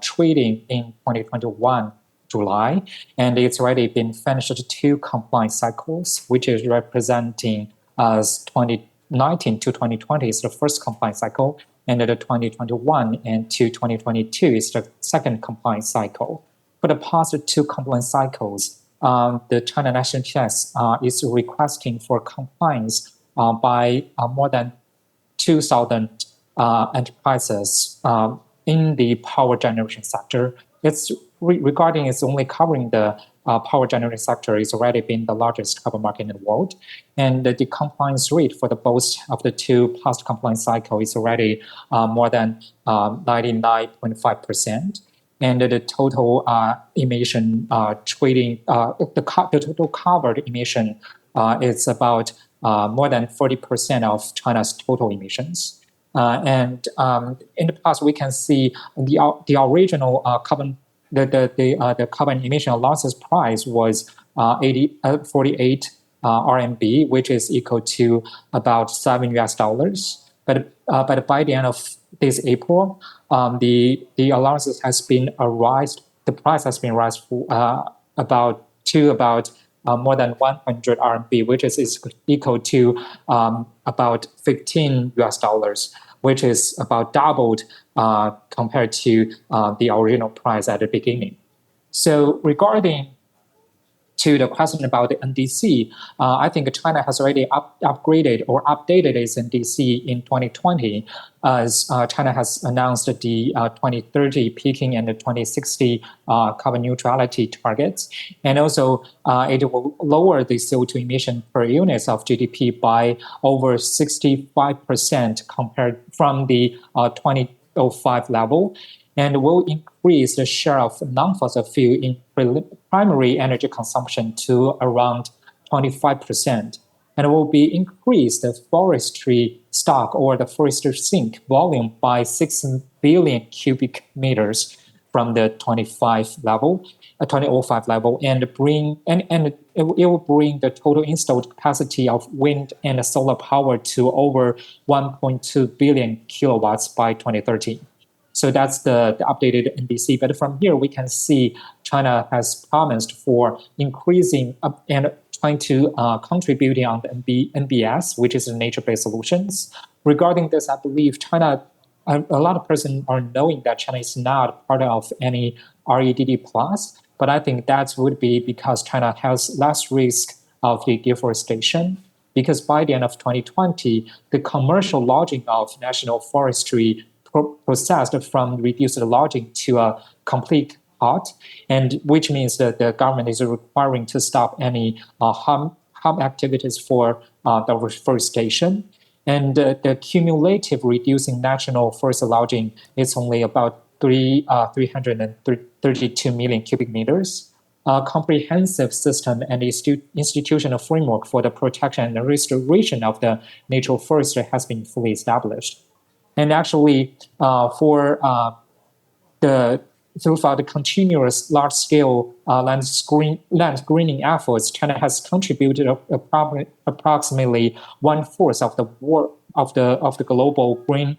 trading in 2021, July, and it's already been finished 2 compliance cycles, which is representing as 2019 to 2020 is the first compliance cycle, and the 2021 and to 2022 is the second compliance cycle. for the past two compliance cycles, the China National Chess is requesting for compliance by more than 2,000 enterprises in the power generation sector. It's regarding it's only covering the power generation sector. It's already been the largest carbon market in the world, and the compliance rate for the both of the two past compliance cycle is already more than 99.5%. And the total emission trading, the total covered emission is about more than 40% of China's total emissions. And in the past, we can see the original carbon the carbon emission allowances price was 48 RMB, which is equal to about $7. But by the end of this April, the allowances has been raised. The price has been raised about more than 100 RMB, which is equal to about $15, which is about doubled compared to the original price at the beginning. So regarding to the question about the NDC, I think China has already upgraded or updated its NDC in 2020, as China has announced the 2030 peaking and the 2060 carbon neutrality targets. And also, it will lower the CO2 emission per unit of GDP by over 65% compared from the 2005 level, and will increase the share of non-fossil fuel in primary energy consumption to around 25%. And will be increase the forestry stock or the forestry sink volume by 6 billion cubic meters from the 2005 level, and it will bring the total installed capacity of wind and solar power to over 1.2 billion kilowatts by 2030. So that's the updated NDC. But from here, we can see China has promised for increasing and trying to contributing on the NBS, which is the nature-based solutions. Regarding this, I believe China, a lot of persons are knowing that China is not part of any REDD+, but I think that would be because China has less risk of the deforestation. Because by the end of 2020, the commercial logging of national forestry processed from reduced logging to a complete halt, and which means that the government is requiring to stop any harm activities for the reforestation. And the cumulative reducing national forest logging is only about 332 million cubic meters. A comprehensive system and institutional framework for the protection and restoration of the natural forestry has been fully established. And actually, throughout the continuous large-scale land greening efforts, China has contributed approximately 1/4 of the global green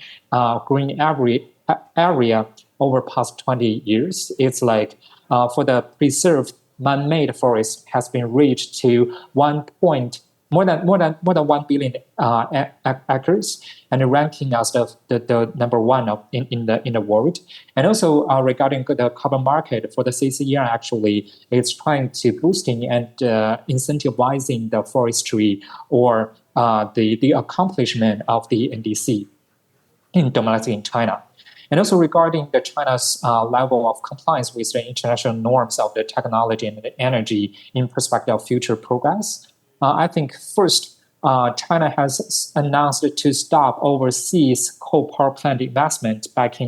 area over past 20 years. It's like for the preserved man-made forest has been reached to more than 1 billion acres, and ranking as the number one in the world. And also regarding the carbon market for the CCER, actually, it's trying to boosting and incentivizing the forestry or the accomplishment of the NDC domestic in China. And also regarding the China's level of compliance with the international norms of the technology and the energy in perspective of future progress. I think first, China has announced to stop overseas coal power plant investment back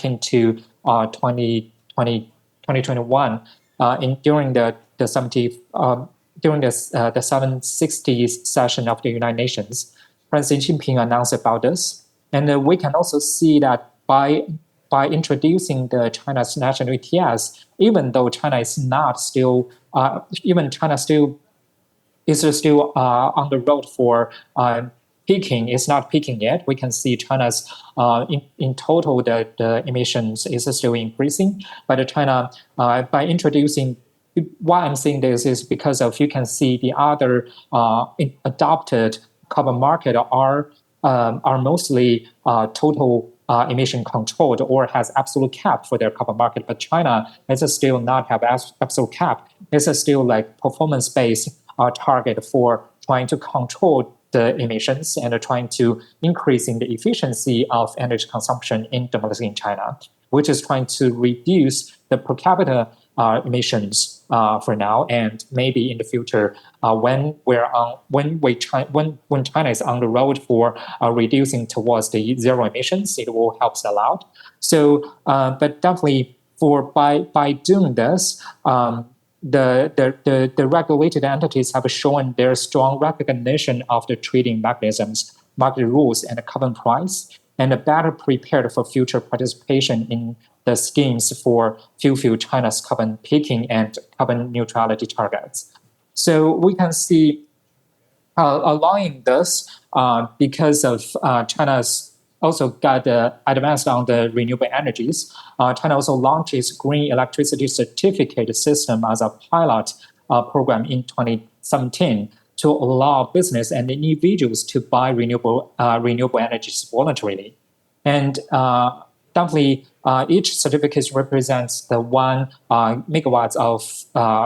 into 2021 during the 760th session of the United Nations. President Xi Jinping announced about this, and we can also see that by introducing the China's national ETS, even though China is not still is still on the road for peaking. It's not peaking yet. We can see China's in total the emissions is still increasing. But China by introducing, why I'm saying this is because of you can see the other adopted carbon market are mostly total emission controlled or has absolute cap for their carbon market. But China is still not have absolute cap. It's still like performance-based target for trying to control the emissions and trying to increasing the efficiency of energy consumption in domestic in China, which is trying to reduce the per capita emissions for now, and maybe in the future when China is on the road for reducing towards the zero emissions, it will help a lot. So, but definitely by doing this, the regulated entities have shown their strong recognition of the trading mechanisms, market rules, and the carbon price, and are better prepared for future participation in the schemes for fulfill China's carbon peaking and carbon neutrality targets. So we can see allowing this because of China's also got advanced on the renewable energies. China also launched its green electricity certificate system as a pilot program in 2017 to allow business and individuals to buy renewable energies voluntarily. And definitely, each certificate represents the 1 megawatts of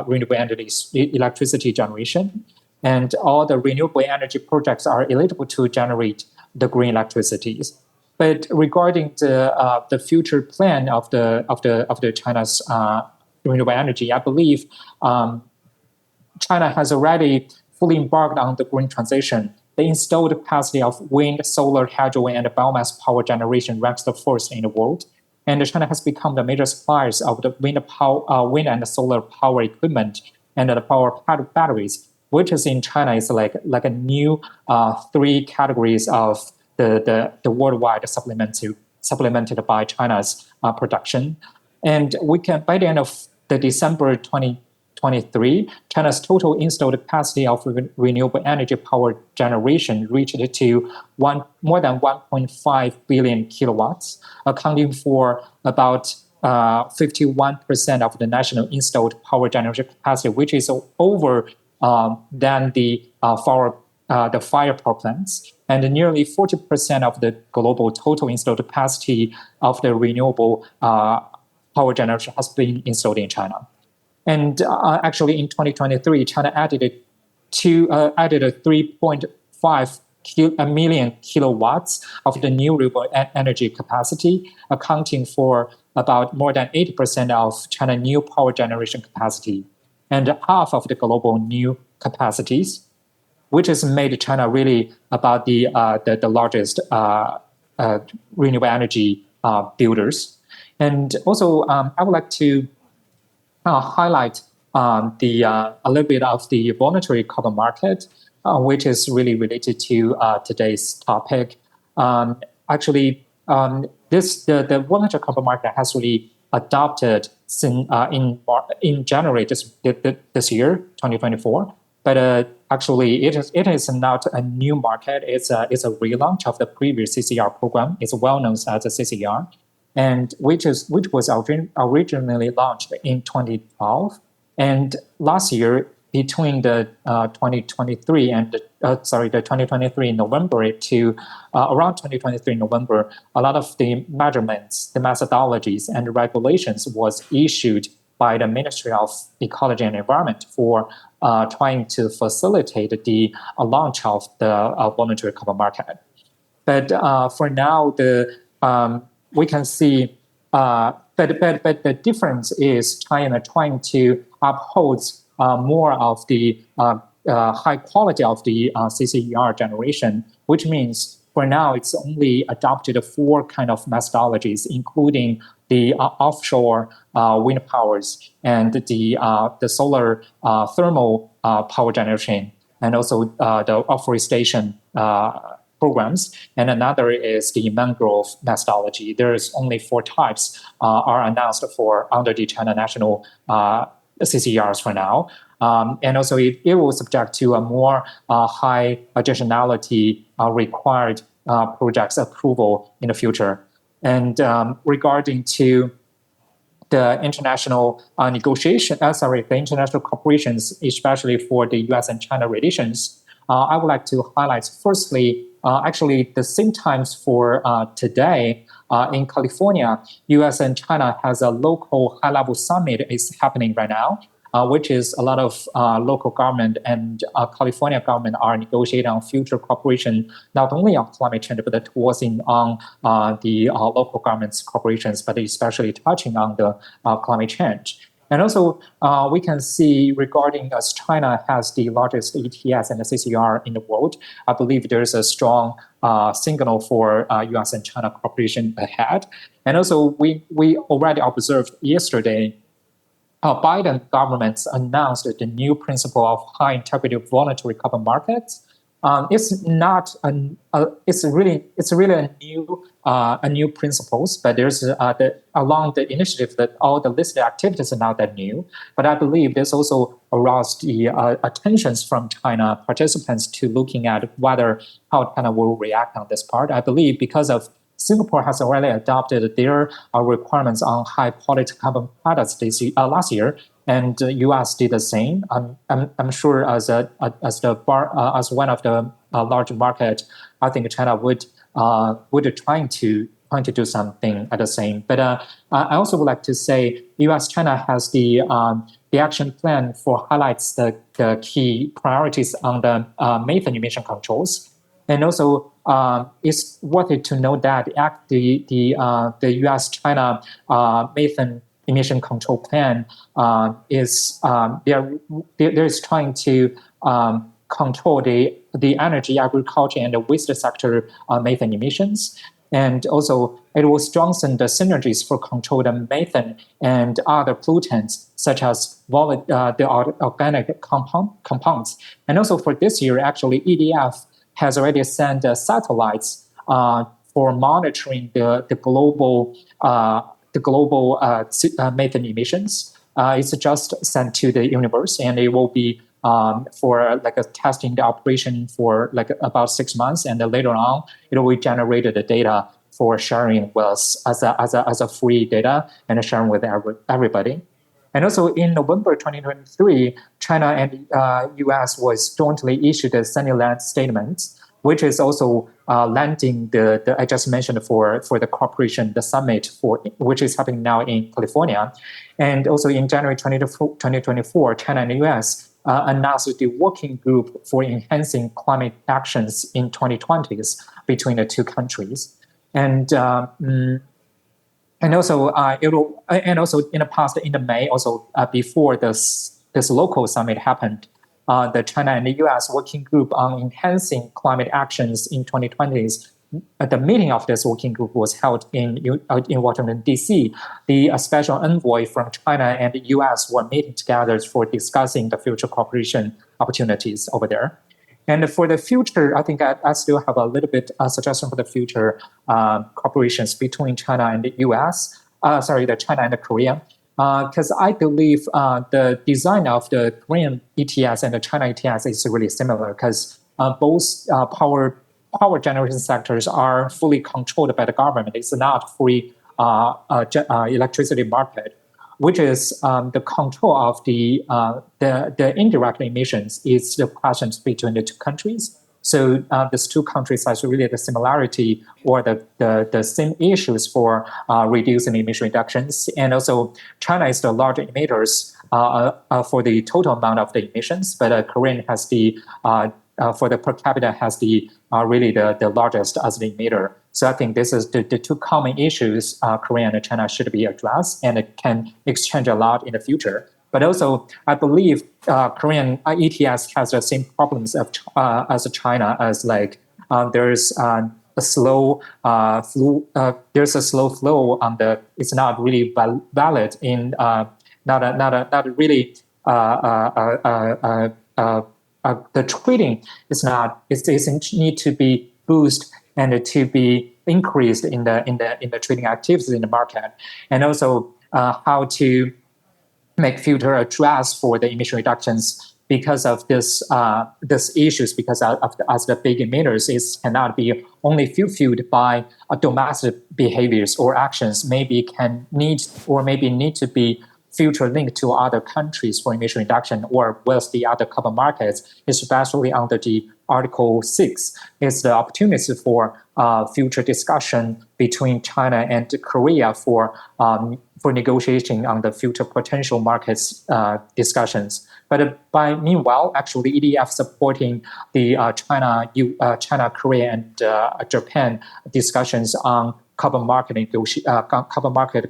renewable energies electricity generation. And all the renewable energy projects are eligible to generate the green electricities. But regarding the future plan of the China's renewable energy, I believe China has already fully embarked on the green transition. The installed capacity of wind, solar, hydro, and biomass power generation ranks the first in the world. And China has become the major suppliers of the wind and solar power equipment and the power batteries, which is in China is like a new 3 categories of the worldwide supplemented by China's production. And we can, by the end of the December 2023, China's total installed capacity of renewable energy power generation reached to more than 1.5 billion kilowatts, accounting for about 51% of the national installed power generation capacity, which is over than the fire power plants, and nearly 40% of the global total installed capacity of the renewable power generation has been installed in China. And actually, in 2023, China added 3.5 million kilowatts of the new renewable energy capacity, accounting for about more than 80% of China's new power generation capacity, and half of the global new capacities, which has made China really about the largest renewable energy builders. And also, I would like to highlight a little bit of the voluntary carbon market, which is really related to today's topic. Actually, the voluntary carbon market has really adopted in January this year, 2024. But actually, it is not a new market. It's a relaunch of the previous CCR program. It's well known as a CCR, and which was originally launched in 2012. And last year, between the 2023 and the 2023 November to around 2023 November, a lot of the measurements, the methodologies, and regulations was issued by the Ministry of Ecology and Environment for trying to facilitate the launch of the voluntary carbon market. But for now, we can see, but the difference is China trying to uphold more of the high quality of the CCER generation, which means for now it's only adopted 4 kind of methodologies, including the offshore wind powers and the solar thermal power generation, and also the afforestation programs. And another is the mangrove methodology. There's only 4 types are announced for under the China national CCERs for now. And also it will subject to a more high additionality required projects approval in the future. And regarding to the international the international corporations, especially for the US and China relations, I would like to highlight firstly actually the same times for today in California, U.S. and China has a local high-level summit is happening right now, which is a lot of local government and California government are negotiating on future cooperation, not only on climate change, but towards on the local government's corporations, but especially touching on the climate change. And also, we can see regarding as China has the largest ETS and the CCR in the world, I believe there's a strong signal for U.S. and China cooperation ahead. And also, we already observed yesterday, Biden government announced the new principle of high integrity voluntary carbon markets. It's not it's really a new principles, but there's along the initiative that all the listed activities are not that new. But I believe this also aroused the attentions from China participants to looking at whether how China will react on this part. I believe because of Singapore has already adopted their requirements on high quality carbon products last year, and the U.S. did the same. I'm sure as one of the large market, I think China would trying to do something at the same. But I also would like to say, U.S. China has the action plan for highlights the key priorities on the methane emission controls. And also, it's worth it to note that the U.S.-China methane emission control plan is trying to control the energy, agriculture, and the waste sector methane emissions. And also, it will strengthen the synergies for control the methane and other pollutants, such as the organic compounds. And also, for this year, actually, EDF has already sent satellites for monitoring the global methane emissions. It's just sent to the universe, and it will be for like a testing the operation for like about 6 months, and then later on it will generate the data for sharing with as a free data and sharing with everybody. And also in November 2023, China and U.S. was jointly issued a Sunnyland statement, which is also landing the I just mentioned for the cooperation, the summit which is happening now in California. And also in January 2024, China and the U.S. Announced the working group for enhancing climate actions in 2020s between the two countries. And also in the past, in the May, also before this local summit happened, the China and the U.S. working group on enhancing climate actions in 2020s. The meeting of this working group was held in Washington, D.C. The special envoy from China and the U.S. were meeting together for discussing the future cooperation opportunities over there. And for the future, I think I still have a little bit suggestion for the future cooperations between China and the U.S. The China and the Korea. Because I believe the design of the Korean ETS and the China ETS is really similar, because both power generation sectors are fully controlled by the government. It's not free electricity market, which is the control of the indirect emissions is the questions between the two countries. So these two countries has really the similarity or the same issues for reducing emission reductions. And also China is the large emitters for the total amount of the emissions, but Korea has the for the per capita has the really the largest as the emitter. So I think this is the two common issues Korea and China should be addressed, and it can exchange a lot in the future. But also, I believe Korean ETS has the same problems as China, as like there's a slow flow. There's a slow flow on the. It's not really valid in not really the trading is not. It need to be boosted and to be increased in the trading activities in the market, and also how to make future address for the emission reductions because of this issues, because as the big emitters is cannot be only fulfilled by domestic behaviors or actions, maybe need to be future linked to other countries for emission reduction or with the other carbon markets, especially under the Article 6 is the opportunity for future discussion between China and Korea for negotiating on the future potential markets discussions. But meanwhile, actually, EDF supporting the China, Korea, and Japan discussions on carbon market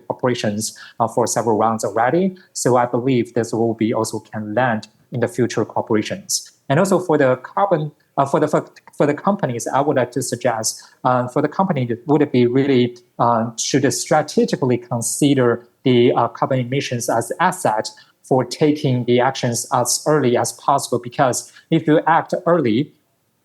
operations for several rounds already. So I believe this will be also can land in the future cooperations. And also for the carbon for the companies, I would like to suggest for the company, would it be really should strategically consider the carbon emissions as asset for taking the actions as early as possible? Because if you act early,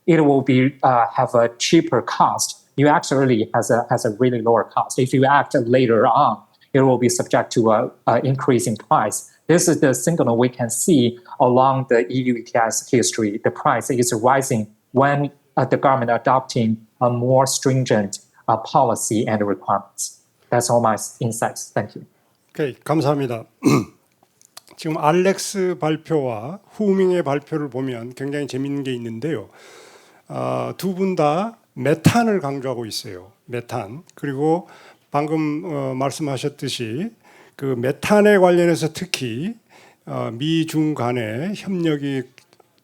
it will be have a cheaper cost. You act early has a really lower cost. If you act later on, it will be subject to an increase in price. This is the signal we can see along the EU ETS history. The price is rising when the government adopting a more stringent policy and requirements. That's all my insights. Thank you. 오케이, 감사합니다. 지금 알렉스 발표와 후밍의 발표를 보면 굉장히 재밌는 게 있는데요. 두 분 다 메탄을 강조하고 있어요. 메탄. 그리고 방금 말씀하셨듯이 그 메탄에 관련해서 특히 미중 간의 협력이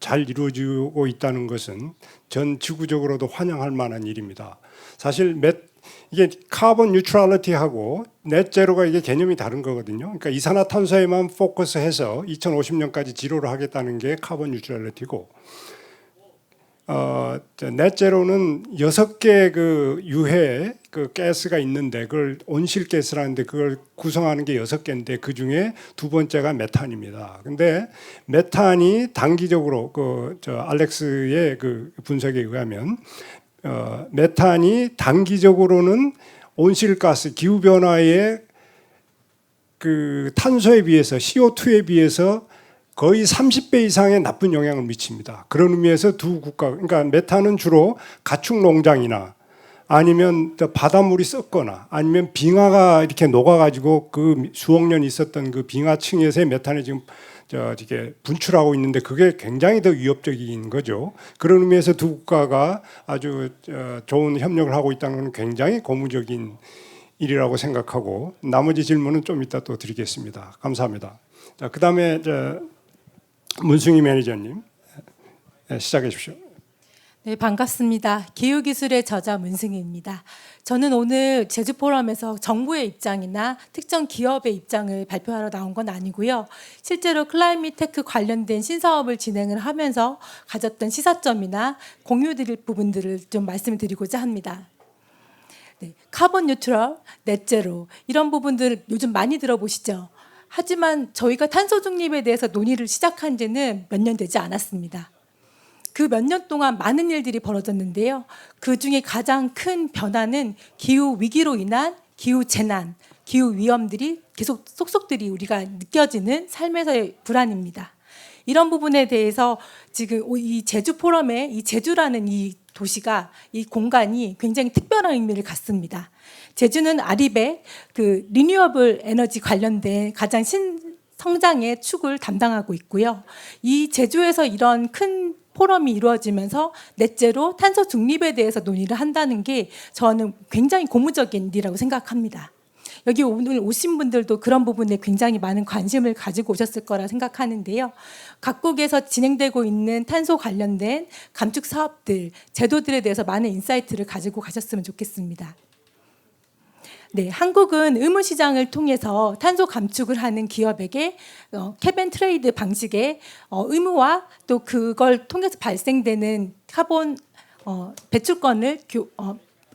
잘 이루어지고 있다는 것은 전 지구적으로도 환영할 만한 일입니다. 사실 이게 카본 뉴트럴리티하고 넷제로가 이게 개념이 다른 거거든요. 그러니까 이산화탄소에만 포커스해서 2050년까지 지로를 하겠다는 게 카본 뉴트럴리티고, 넷제로는 6개 그 유해 그 가스가 있는데 그걸 온실가스라는데 그걸 구성하는 게 6개인데 그 중에 두 번째가 메탄입니다. 근데 메탄이 단기적으로 알렉스의 그 분석에 의하면 메탄이 단기적으로는 온실가스 기후 변화의 그 탄소에 비해서 CO2에 비해서 거의 30배 이상의 나쁜 영향을 미칩니다. 그런 의미에서 두 국가, 그러니까 메탄은 주로 가축 농장이나 아니면 바닷물이 썩거나 아니면 빙하가 이렇게 녹아가지고 그 수억 년 있었던 그 빙하층에서의 메탄이 지금 이렇게 분출하고 있는데 그게 굉장히 더 위협적인 거죠. 그런 의미에서 두 국가가 아주 좋은 협력을 하고 있다는 건 굉장히 고무적인 일이라고 생각하고, 나머지 질문은 좀 이따 또 드리겠습니다. 감사합니다. 자, 그다음에 문승희 매니저님 시작해 주십시오. 네, 반갑습니다. 기후기술의 저자 문승희입니다. 저는 오늘 제주 포럼에서 정부의 입장이나 특정 기업의 입장을 발표하러 나온 건 아니고요. 실제로 클라이밋 테크 관련된 신사업을 진행을 하면서 가졌던 시사점이나 공유드릴 부분들을 좀 말씀을 드리고자 합니다. 네, 카본 뉴트럴, 넷제로 이런 부분들 요즘 많이 들어보시죠? 하지만 저희가 탄소 중립에 대해서 논의를 시작한 지는 몇 년 되지 않았습니다. 그 몇 년 동안 많은 일들이 벌어졌는데요. 그 중에 가장 큰 변화는 기후 위기로 인한 기후 재난, 기후 위험들이 계속 속속들이 우리가 느껴지는 삶에서의 불안입니다. 이런 부분에 대해서 지금 이 제주 포럼에 이 제주라는 이 도시가, 이 공간이 굉장히 특별한 의미를 갖습니다. 제주는 아리백 그 리뉴어블 에너지 관련된 가장 신성장의 축을 담당하고 있고요. 이 제주에서 이런 큰 포럼이 이루어지면서 넷제로 탄소 중립에 대해서 논의를 한다는 게 저는 굉장히 고무적인 일이라고 생각합니다. 여기 오늘 오신 분들도 그런 부분에 굉장히 많은 관심을 가지고 오셨을 거라 생각하는데요. 각국에서 진행되고 있는 탄소 관련된 감축 사업들, 제도들에 대해서 많은 인사이트를 가지고 가셨으면 좋겠습니다. 네, 한국은 의무 시장을 통해서 탄소 감축을 하는 기업에게 캡앤트레이드 방식의 의무와 또 그걸 통해서 발생되는 카본 배출권을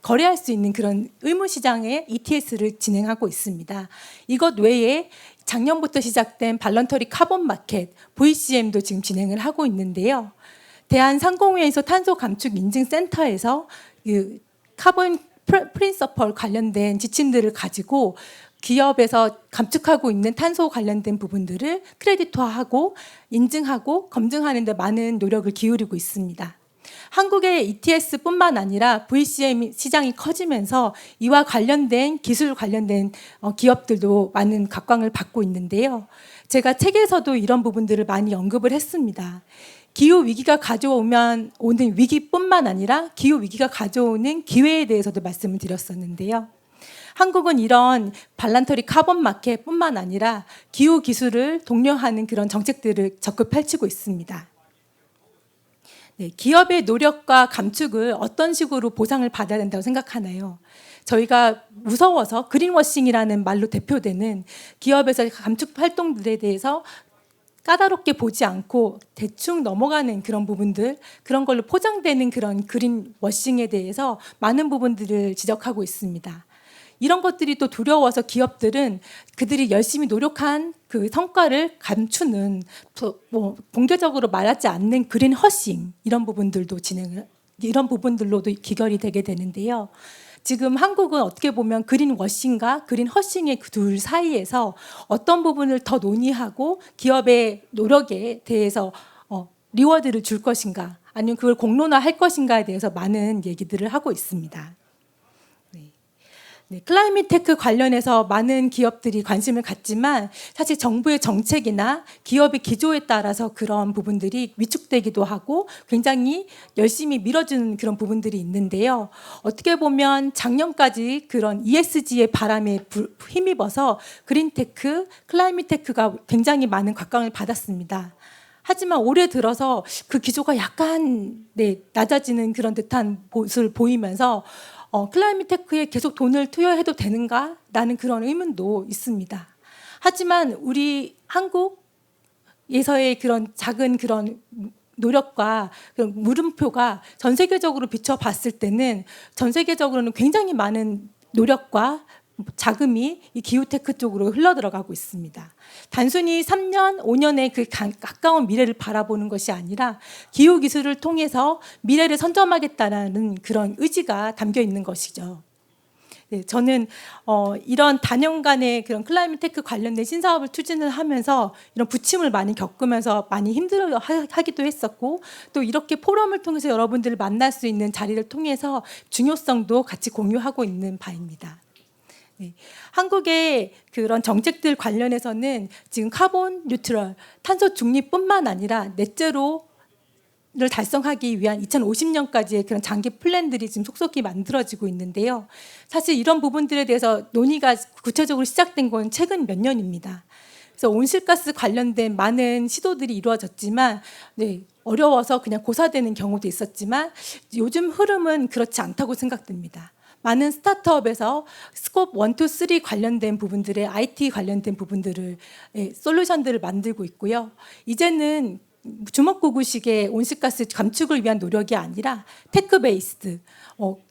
거래할 수 있는 그런 의무 시장의 ETS를 진행하고 있습니다. 이것 외에 작년부터 시작된 발런터리 카본 마켓 VCM도 지금 진행을 하고 있는데요. 대한상공회에서 탄소 감축 인증 센터에서 카본 프린서펄 관련된 지침들을 가지고 기업에서 감축하고 있는 탄소 관련된 부분들을 크레디터화하고 인증하고 검증하는 데 많은 노력을 기울이고 있습니다. 한국의 ETS뿐만 아니라 VCM 시장이 커지면서 이와 관련된 기술 관련된 기업들도 많은 각광을 받고 있는데요. 제가 책에서도 이런 부분들을 많이 언급을 했습니다. 기후 위기가 가져오면 오는 위기뿐만 아니라 기후 위기가 가져오는 기회에 대해서도 말씀을 드렸었는데요. 한국은 이런 발란터리 카본 마켓뿐만 아니라 기후 기술을 독려하는 그런 정책들을 적극 펼치고 있습니다. 네, 기업의 노력과 감축을 어떤 식으로 보상을 받아야 된다고 생각하나요? 저희가 무서워서 그린워싱이라는 말로 대표되는 기업에서 감축 활동들에 대해서 까다롭게 보지 않고 대충 넘어가는 그런 부분들, 그런 걸로 포장되는 그런 그린워싱에 대해서 많은 부분들을 지적하고 있습니다. 이런 것들이 또 두려워서 기업들은 그들이 열심히 노력한 그 성과를 감추는 공개적으로 말하지 않는 그린 허싱 이런 부분들도 이런 부분들로도 기결이 되게 되는데요. 지금 한국은 어떻게 보면 그린 워싱과 그린 허싱의 그 둘 사이에서 어떤 부분을 더 논의하고 기업의 노력에 대해서 리워드를 줄 것인가 아니면 그걸 공론화할 것인가에 대해서 많은 얘기들을 하고 있습니다. 네, 클라이밋 테크 관련해서 많은 기업들이 관심을 갖지만 사실 정부의 정책이나 기업의 기조에 따라서 그런 부분들이 위축되기도 하고 굉장히 열심히 밀어주는 그런 부분들이 있는데요. 어떻게 보면 작년까지 그런 ESG의 바람에 힘입어서 그린테크, 클라이밋 테크가 굉장히 많은 곽광을 받았습니다. 하지만 올해 들어서 그 기조가 약간 낮아지는 그런 듯한 모습을 보이면서 클라이밋 테크에 계속 돈을 투여해도 되는가? 라는 그런 의문도 있습니다. 하지만 우리 한국에서의 그런 작은 그런 노력과 그런 물음표가 전 세계적으로 비춰봤을 때는 전 세계적으로는 굉장히 많은 노력과 자금이 이 기후테크 쪽으로 흘러들어가고 있습니다. 단순히 3년, 5년의 그 가까운 미래를 바라보는 것이 아니라 기후 기술을 통해서 미래를 선점하겠다는 그런 의지가 담겨 있는 것이죠. 네, 저는 이런 단연간의 그런 클라이밋 테크 관련된 신사업을 추진을 하면서 이런 부침을 많이 겪으면서 많이 힘들어하기도 했었고 또 이렇게 포럼을 통해서 여러분들을 만날 수 있는 자리를 통해서 중요성도 같이 공유하고 있는 바입니다. 네. 한국의 그런 정책들 관련해서는 지금 카본 뉴트럴, 탄소 중립뿐만 아니라 넷제로를 달성하기 위한 2050년까지의 그런 장기 플랜들이 지금 속속히 만들어지고 있는데요. 사실 이런 부분들에 대해서 논의가 구체적으로 시작된 건 최근 몇 년입니다. 그래서 온실가스 관련된 많은 시도들이 이루어졌지만 어려워서 그냥 고사되는 경우도 있었지만 요즘 흐름은 그렇지 않다고 생각됩니다. 많은 스타트업에서 스콥 1, 2, 3 관련된 부분들의 IT 관련된 부분들을 솔루션들을 만들고 있고요. 이제는 주먹구구식의 온실가스 감축을 위한 노력이 아니라 테크 베이스드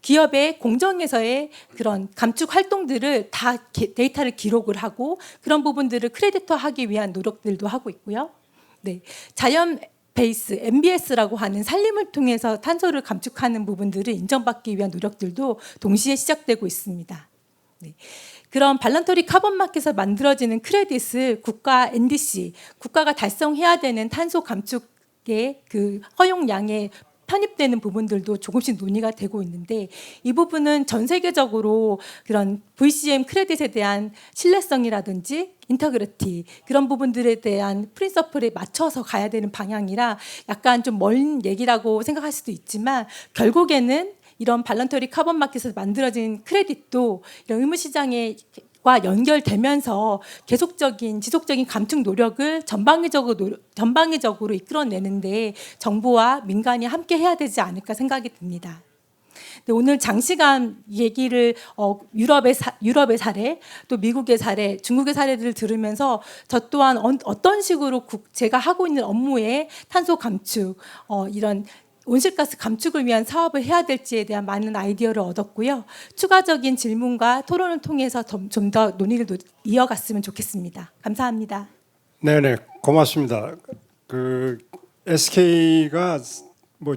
기업의 공정에서의 그런 감축 활동들을 다 데이터를 기록을 하고 그런 부분들을 크레디터하기 위한 노력들도 하고 있고요. 네, 자연 베이스, MBS라고 하는 산림을 통해서 탄소를 감축하는 부분들을 인정받기 위한 노력들도 동시에 시작되고 있습니다. 네. 그런 발란터리 카본 마켓에서 만들어지는 크레딧을 국가 NDC, 국가가 달성해야 되는 탄소 감축의 그 허용량에 편입되는 부분들도 조금씩 논의가 되고 있는데 이 부분은 전 세계적으로 그런 VCM 크레딧에 대한 신뢰성이라든지 인터그리티 그런 부분들에 대한 프린서플에 맞춰서 가야 되는 방향이라 약간 좀 먼 얘기라고 생각할 수도 있지만 결국에는 이런 발런터리 카본 마켓에서 만들어진 크레딧도 이런 의무시장과 연결되면서 계속적인 지속적인 감축 노력을 전방위적으로 이끌어내는데 정부와 민간이 함께 해야 되지 않을까 생각이 듭니다. 오늘 장시간 얘기를 유럽의 사례, 또 미국의 사례, 중국의 사례들을 들으면서 저 또한 어떤 식으로 제가 하고 있는 업무에 탄소 감축, 이런 온실가스 감축을 위한 사업을 해야 될지에 대한 많은 아이디어를 얻었고요. 추가적인 질문과 토론을 통해서 좀 더 논의를 이어갔으면 좋겠습니다. 감사합니다. 네네, 고맙습니다. SK가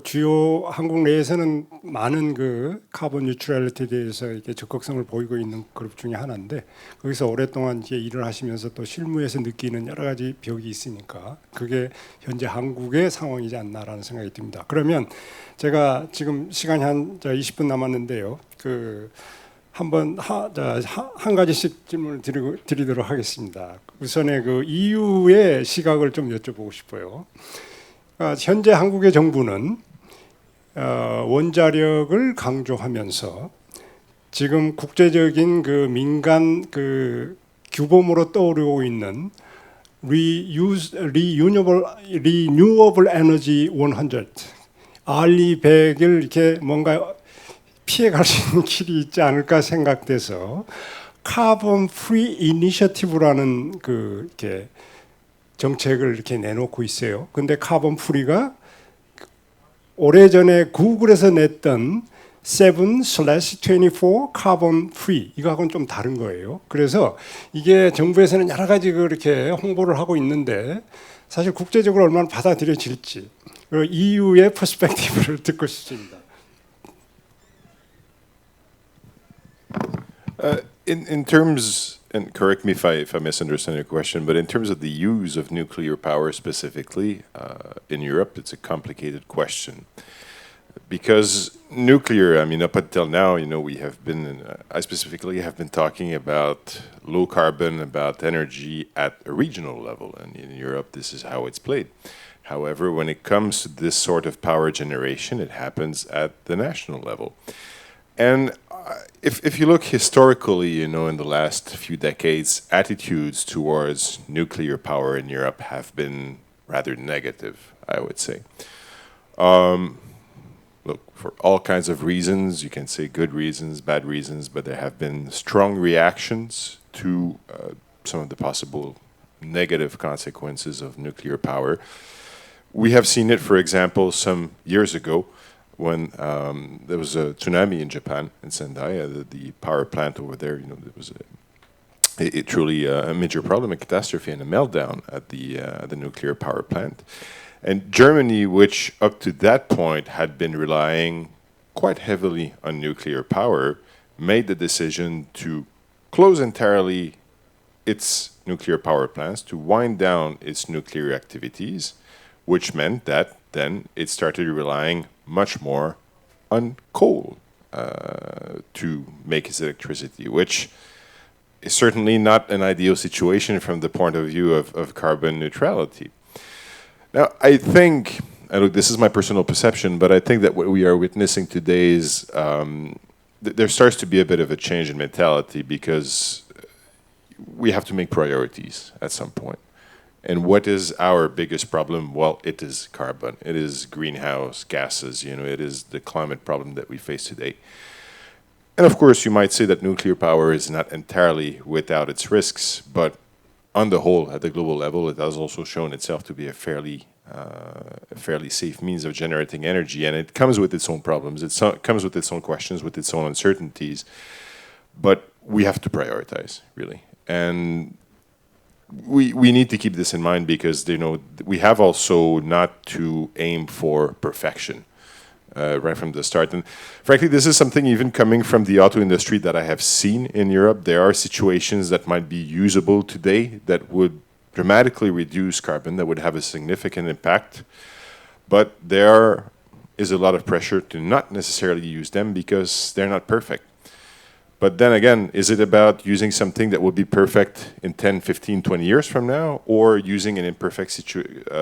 주요 한국 내에서는 많은 카본 뉴트럴리티에 대해서 이렇게 적극성을 보이고 있는 그룹 중에 하나인데 거기서 오랫동안 이제 일을 하시면서 또 실무에서 느끼는 여러 가지 벽이 있으니까 그게 현재 한국의 상황이지 않나라는 생각이 듭니다. 그러면 제가 지금 시간이 한 20분 남았는데요. 한번 한 가지씩 질문을 드리도록 하겠습니다. 우선에 EU의 시각을 좀 여쭤보고 싶어요. 현재 한국의 정부는 원자력을 강조하면서 지금 국제적인 그 민간 그 규범으로 떠오르고 있는 Renewable Energy 100, RE 100을 이렇게 뭔가 피해갈 수 있는 길이 있지 않을까 생각돼서 카본 프리 이니셔티브라는 그 이렇게 정책을 이렇게 내놓고 있어요. 근데 카본 프리가 오래전에 구글에서 냈던 7/24 카본 프리 이거하고는 좀 다른 거예요. 그래서 이게 정부에서는 여러 가지 그렇게 홍보를 하고 있는데 사실 국제적으로 얼마나 받아들여질지 EU의 퍼스펙티브를 듣고 싶습니다. In terms, and correct me if I misunderstand your question, but in terms of the use of nuclear power specifically in Europe, it's a complicated question. Because nuclear, I mean, up until now, we have been, I specifically have been talking about low carbon, about energy at a regional level. And in Europe, this is how it's played. However, when it comes to this sort of power generation, it happens at the national level. And if you look historically, in the last few decades, attitudes towards nuclear power in Europe have been rather negative, I would say. Look, for all kinds of reasons, you can say good reasons, bad reasons, but there have been strong reactions to some of the possible negative consequences of nuclear power. We have seen it, for example, some years ago when there was a tsunami in Japan, in Sendai, the power plant over there, there was truly a major problem, a catastrophe and a meltdown at the nuclear power plant. And Germany, which up to that point had been relying quite heavily on nuclear power, made the decision to close entirely its nuclear power plants, to wind down its nuclear activities, which meant that then it started relying much more on coal to make its electricity, which is certainly not an ideal situation from the point of view of carbon neutrality. Now, I think, and look, this is my personal perception, but I think that what we are witnessing today is there starts to be a bit of a change in mentality because we have to make priorities at some point. And what is our biggest problem? Well, it is carbon. It is greenhouse gases. It is the climate problem that we face today. And of course, you might say that nuclear power is not entirely without its risks, but on the whole, at the global level, it has also shown itself to be a fairly safe means of generating energy, and it comes with its own problems. It comes with its own questions, with its own uncertainties. But we have to prioritize, really, and we need to keep this in mind because we have also not to aim for perfection. Right from the start. And frankly, this is something even coming from the auto industry that I have seen in Europe. There are situations that might be usable today that would dramatically reduce carbon, that would have a significant impact. But there is a lot of pressure to not necessarily use them because they're not perfect. But then again, is it about using something that will be perfect in 10, 15, 20 years from now, or using an imperfect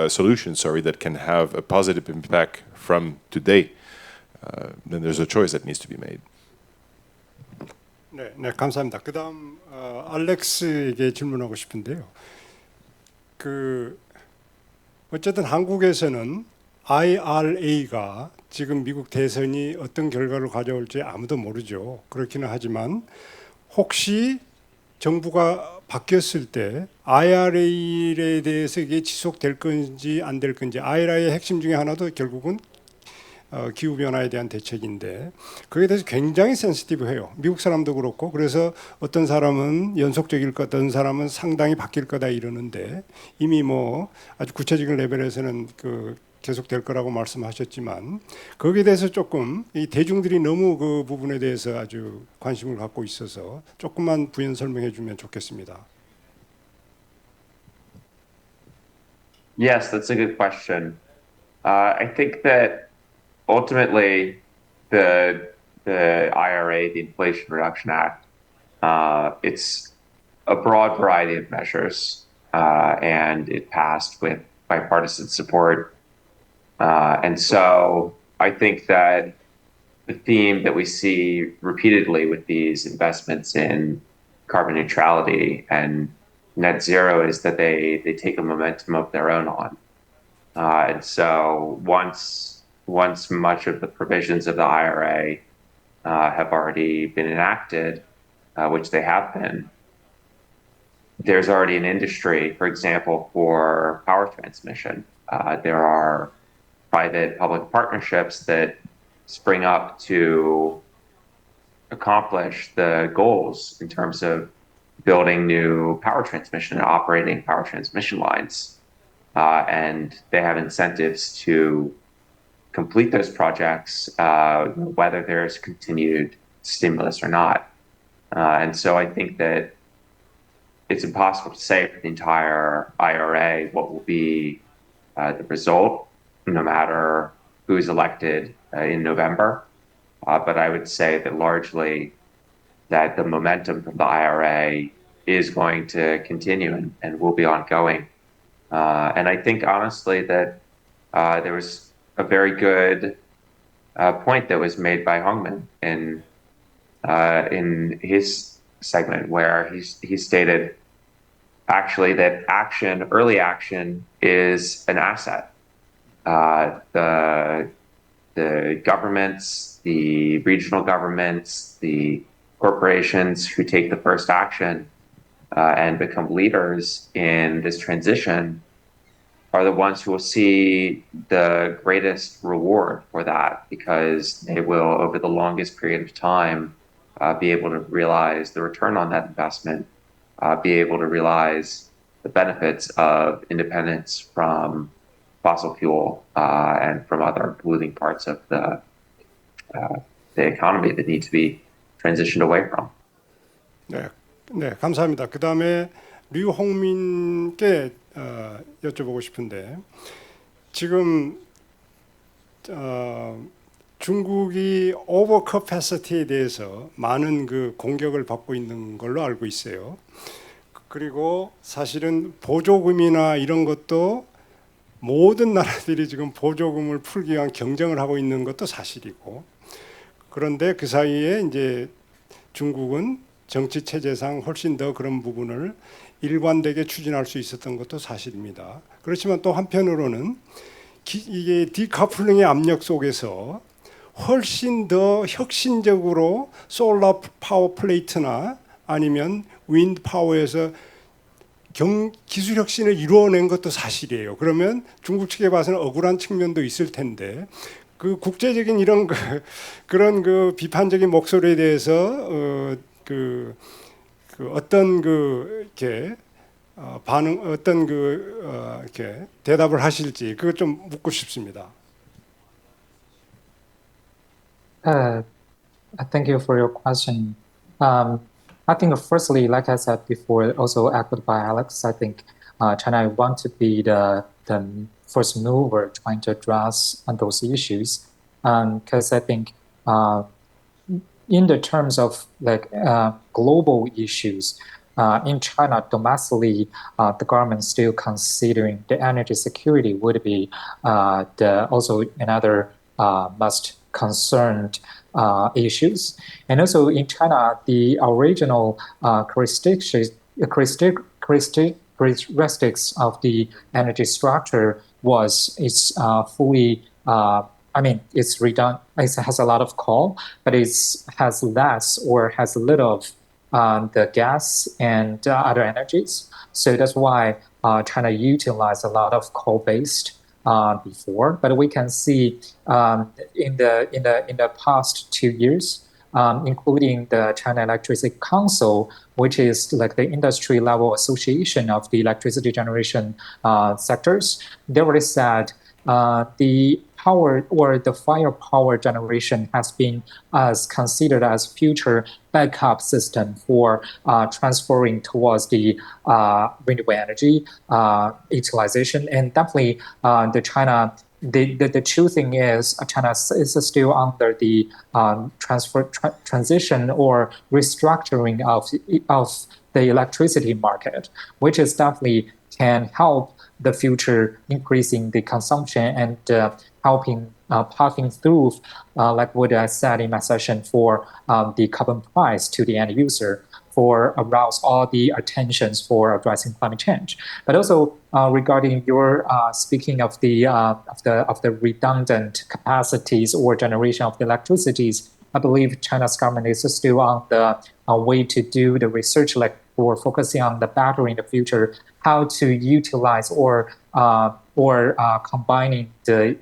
solution, that can have a positive impact from today? Then there's a choice that needs to be made. 네, 감사합니다. 그다음 알렉스에게 질문하고 싶은데요. 어쨌든 한국에서는 IRA가 지금 미국 대선이 어떤 결과를 가져올지 아무도 모르죠. 그렇기는 하지만 혹시 정부가 바뀌었을 때 IRA에 대해서 이게 지속될 건지 안 될 건지, IRA의 핵심 중에 하나도 결국은 기후 변화에 대한 대책인데 그에 대해서 굉장히 센시티브해요. 미국 사람도 그렇고. 그래서 어떤 사람은 연속적일 것, 어떤 사람은 상당히 바뀔 거다 이러는데 이미 아주 구체적인 레벨에서는 계속될 거라고 말씀하셨지만 거기에 대해서 조금 이 대중들이 너무 그 부분에 대해서 아주 관심을 갖고 있어서 조금만 부연 설명해 주면 좋겠습니다. Yes, that's a good question. I think that ultimately the IRA, the Inflation Reduction Act, it's a broad variety of measures, and it passed with bipartisan support And so I think that the theme that we see repeatedly with these investments in carbon neutrality and net zero is that they take a momentum of their own on. And so once much of the provisions of the IRA have already been enacted, which they have been, there's already an industry, for example, for power transmission. There are private public partnerships that spring up to accomplish the goals in terms of building new power transmission and operating power transmission lines. And they have incentives to complete those projects, whether there's continued stimulus or not. And so I think that it's impossible to say for the entire IRA what will be the result, no matter who's elected in November. But I would say that largely that the momentum from the IRA is going to continue and will be ongoing. And I think honestly that there was a very good point that was made by Hongman in his segment, where he stated actually that early action is an asset. The governments, the regional governments, the corporations who take the first action and become leaders in this transition are the ones who will see the greatest reward for that, because they will, over the longest period of time, be able to realize the return on that investment, be able to realize the benefits of independence from fossil fuel and from other polluting parts of the economy that need to be transitioned away from. 네, 네, 감사합니다. 그 다음에 류홍민께 여쭤보고 싶은데, 지금 중국이 오버 커패시티에 대해서 많은 그 공격을 받고 있는 걸로 알고 있어요. 그리고 사실은 보조금이나 이런 것도 모든 나라들이 지금 보조금을 풀기 위한 경쟁을 하고 있는 것도 사실이고, 그런데 그 사이에 이제 중국은 정치 체제상 훨씬 더 그런 부분을 일관되게 추진할 수 있었던 것도 사실입니다. 그렇지만 또 한편으로는 이게 디커플링의 압력 속에서 훨씬 더 혁신적으로 솔라 파워 플레이트나 아니면 윈드 파워에서 기술 혁신을 이루어낸 것도 사실이에요. 그러면 중국 측에 봐서는 억울한 측면도 있을 텐데, 그 국제적인 이런 그런 비판적인 목소리에 대해서 어떤 이렇게 반응, 어떤 이렇게 대답을 하실지 그것 좀 묻고 싶습니다. Thank you for your question. I think firstly, like I said before, also echoed by Alex, I think China want to be the first mover trying to address those issues, because I think in the terms of global issues, in China domestically, the government still considering the energy security would be also another must concerned issues. And also in China, the original characteristics of the energy structure was it's fully, it's redundant. It has a lot of coal, but it has less or has a little of the gas and other energies. So that's why China utilized a lot of coal-based before. But we can see in the past 2 years, including the China Electricity Council, which is like the industry level association of the electricity generation sectors, they already said the power or the firepower generation has been considered as future backup system for transferring towards the renewable energy utilization. And definitely the China, the true thing is China is still under the transition or restructuring of the electricity market, which is definitely can help the future increasing the consumption and helping passing through, like what I said in my session, for the carbon price to the end user, for arouse all the attentions for addressing climate change. But also regarding your speaking of the redundant capacities or generation of the electricities, I believe China's government is still on the way to do the research, like for focusing on the battery in the future, how to utilize or combining the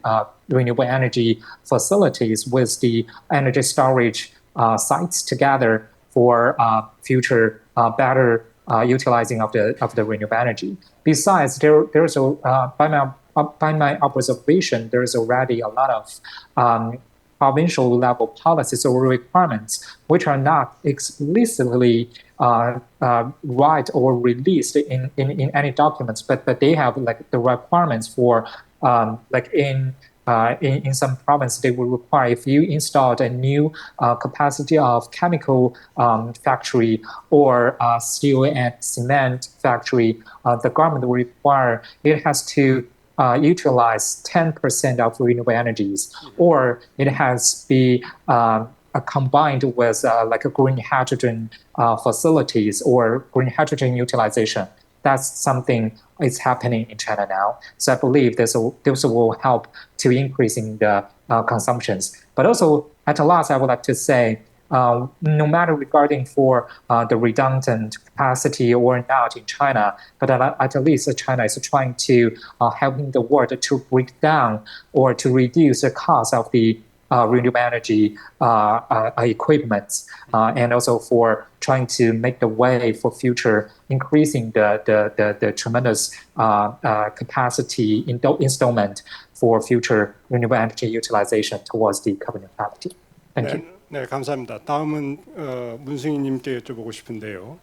renewable energy facilities with the energy storage sites together for future better utilizing of the renewable energy. Besides, there's by my observation, there's already a lot of provincial level policies or requirements which are not explicitly right or released in any documents, but they have like the requirements for like in some province, they will require if you installed a new capacity of chemical factory or steel and cement factory, the government will require it has to utilize 10% of renewable energies, or it has to be combined with like a green hydrogen facilities or green hydrogen utilization. That's something is happening in China now. So I believe this will help to increasing the consumptions. But also, at the last, I would like to say, no matter regarding for the redundant capacity or not in China, but at least China is trying to helping the world to break down or to reduce the cost of the renewable energy equipment, and also for trying to make the way for future increasing the tremendous capacity installment for future renewable energy utilization towards the carbon neutrality. Thank you. 네, 감사합니다. 다음은 문승희님께 여쭤보고 싶은데요.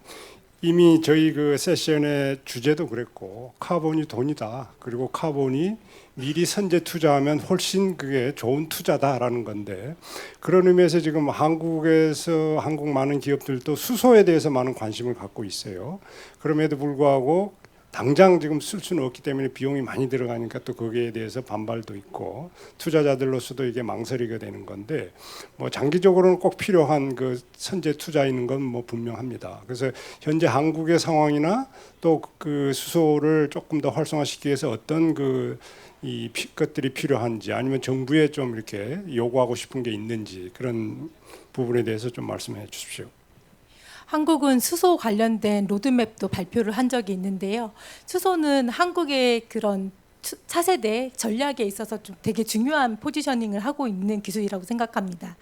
이미 저희 그 세션의 주제도 그랬고 카본이 돈이다. 그리고 카본이 미리 선제 투자하면 훨씬 그게 좋은 투자다라는 건데 그런 의미에서 지금 한국에서 한국 많은 기업들도 수소에 대해서 많은 관심을 갖고 있어요. 그럼에도 불구하고 당장 지금 쓸 수는 없기 때문에 비용이 많이 들어가니까 또 거기에 대해서 반발도 있고 투자자들로서도 이게 망설이게 되는 건데 뭐 장기적으로는 꼭 필요한 그 선제 투자인 건 뭐 분명합니다. 그래서 현재 한국의 상황이나 또 그 수소를 조금 더 활성화시키기 위해서 어떤 이 것들이 필요한지 아니면 정부에 좀 이렇게 요구하고 싶은 게 있는지 그런 부분에 대해서 좀 말씀해 주십시오. 한국은 수소 관련된 로드맵도 발표를 한 적이 있는데요. 수소는 한국의 그런 차세대 전략에 있어서 좀 되게 중요한 포지셔닝을 하고 있는 기술이라고 생각합니다.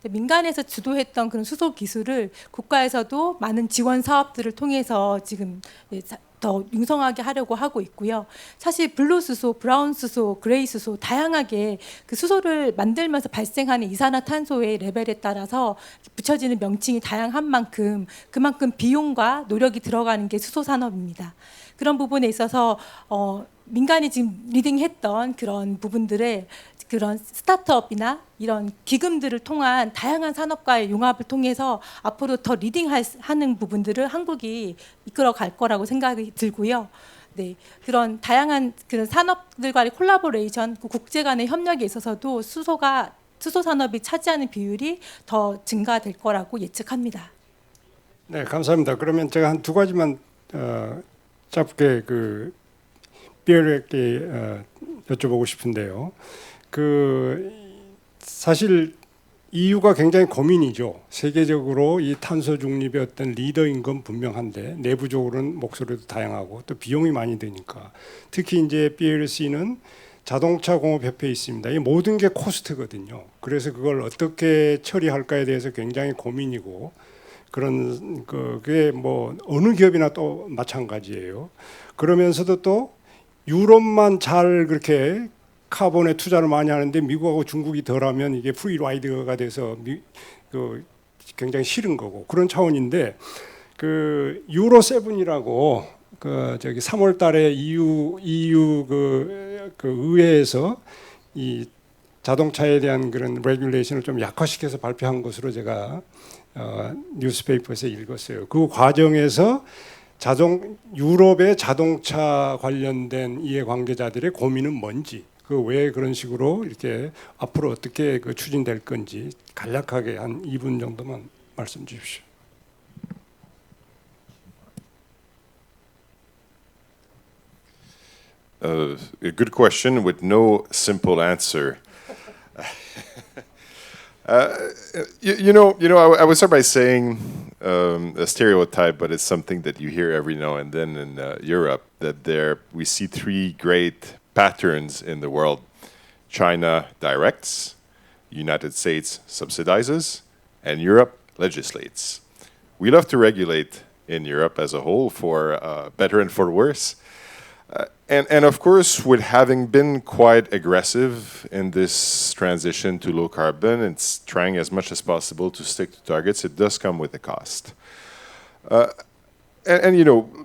민간에서 주도했던 그런 수소 기술을 국가에서도 많은 지원 사업들을 통해서 지금 더 융성하게 하려고 하고 있고요. 사실 블루 수소, 브라운 수소, 그레이 수소 다양하게 그 수소를 만들면서 발생하는 이산화탄소의 레벨에 따라서 붙여지는 명칭이 다양한 만큼 그만큼 비용과 노력이 들어가는 게 수소 산업입니다. 그런 부분에 있어서 민간이 지금 리딩했던 그런 부분들의 그런 스타트업이나 이런 기금들을 통한 다양한 산업과의 융합을 통해서 앞으로 더 리딩하는 부분들을 한국이 이끌어 갈 거라고 생각이 들고요. 네, 그런 다양한 그런 산업들과의 콜라보레이션, 국제 간의 협력에 있어서도 수소 산업이 차지하는 비율이 더 증가될 거라고 예측합니다. 네, 감사합니다. 그러면 제가 한 두 가지만 짧게 비엘에게 여쭤보고 싶은데요. 사실 EU가 굉장히 고민이죠. 세계적으로 이 탄소 중립의 어떤 리더인 건 분명한데 내부적으로는 목소리도 다양하고 또 비용이 많이 드니까 특히 이제 BLC는 자동차 공업협회에 있습니다. 이 모든 게 코스트거든요. 그래서 그걸 어떻게 처리할까에 대해서 굉장히 고민이고 그런 그게 뭐 어느 기업이나 또 마찬가지예요. 그러면서도 또 유럽만 잘 그렇게 카본에 투자를 많이 하는데 미국하고 중국이 덜하면 이게 프리라이드가 돼서 굉장히 싫은 거고 그런 차원인데 유로 7이라고 저기 3월달에 EU 의회에서 이 자동차에 대한 그런 레귤레이션을 좀 약화시켜서 발표한 것으로 제가 뉴스페이퍼에서 읽었어요. 그 과정에서 유럽의 자동차 관련된 이해관계자들의 고민은 뭔지 그 왜 그런 식으로 이렇게 앞으로 어떻게 그 추진될 건지 간략하게 한 2분 정도만 말씀 주십시오. A good question with no simple answer. I would start by saying a stereotype, but it's something that you hear every now and then in Europe, that we see three great patterns in the world. China directs, United States subsidizes, and Europe legislates. We love to regulate in Europe as a whole, for better and for worse. And of course, with having been quite aggressive in this transition to low carbon and trying as much as possible to stick to targets, it does come with a cost.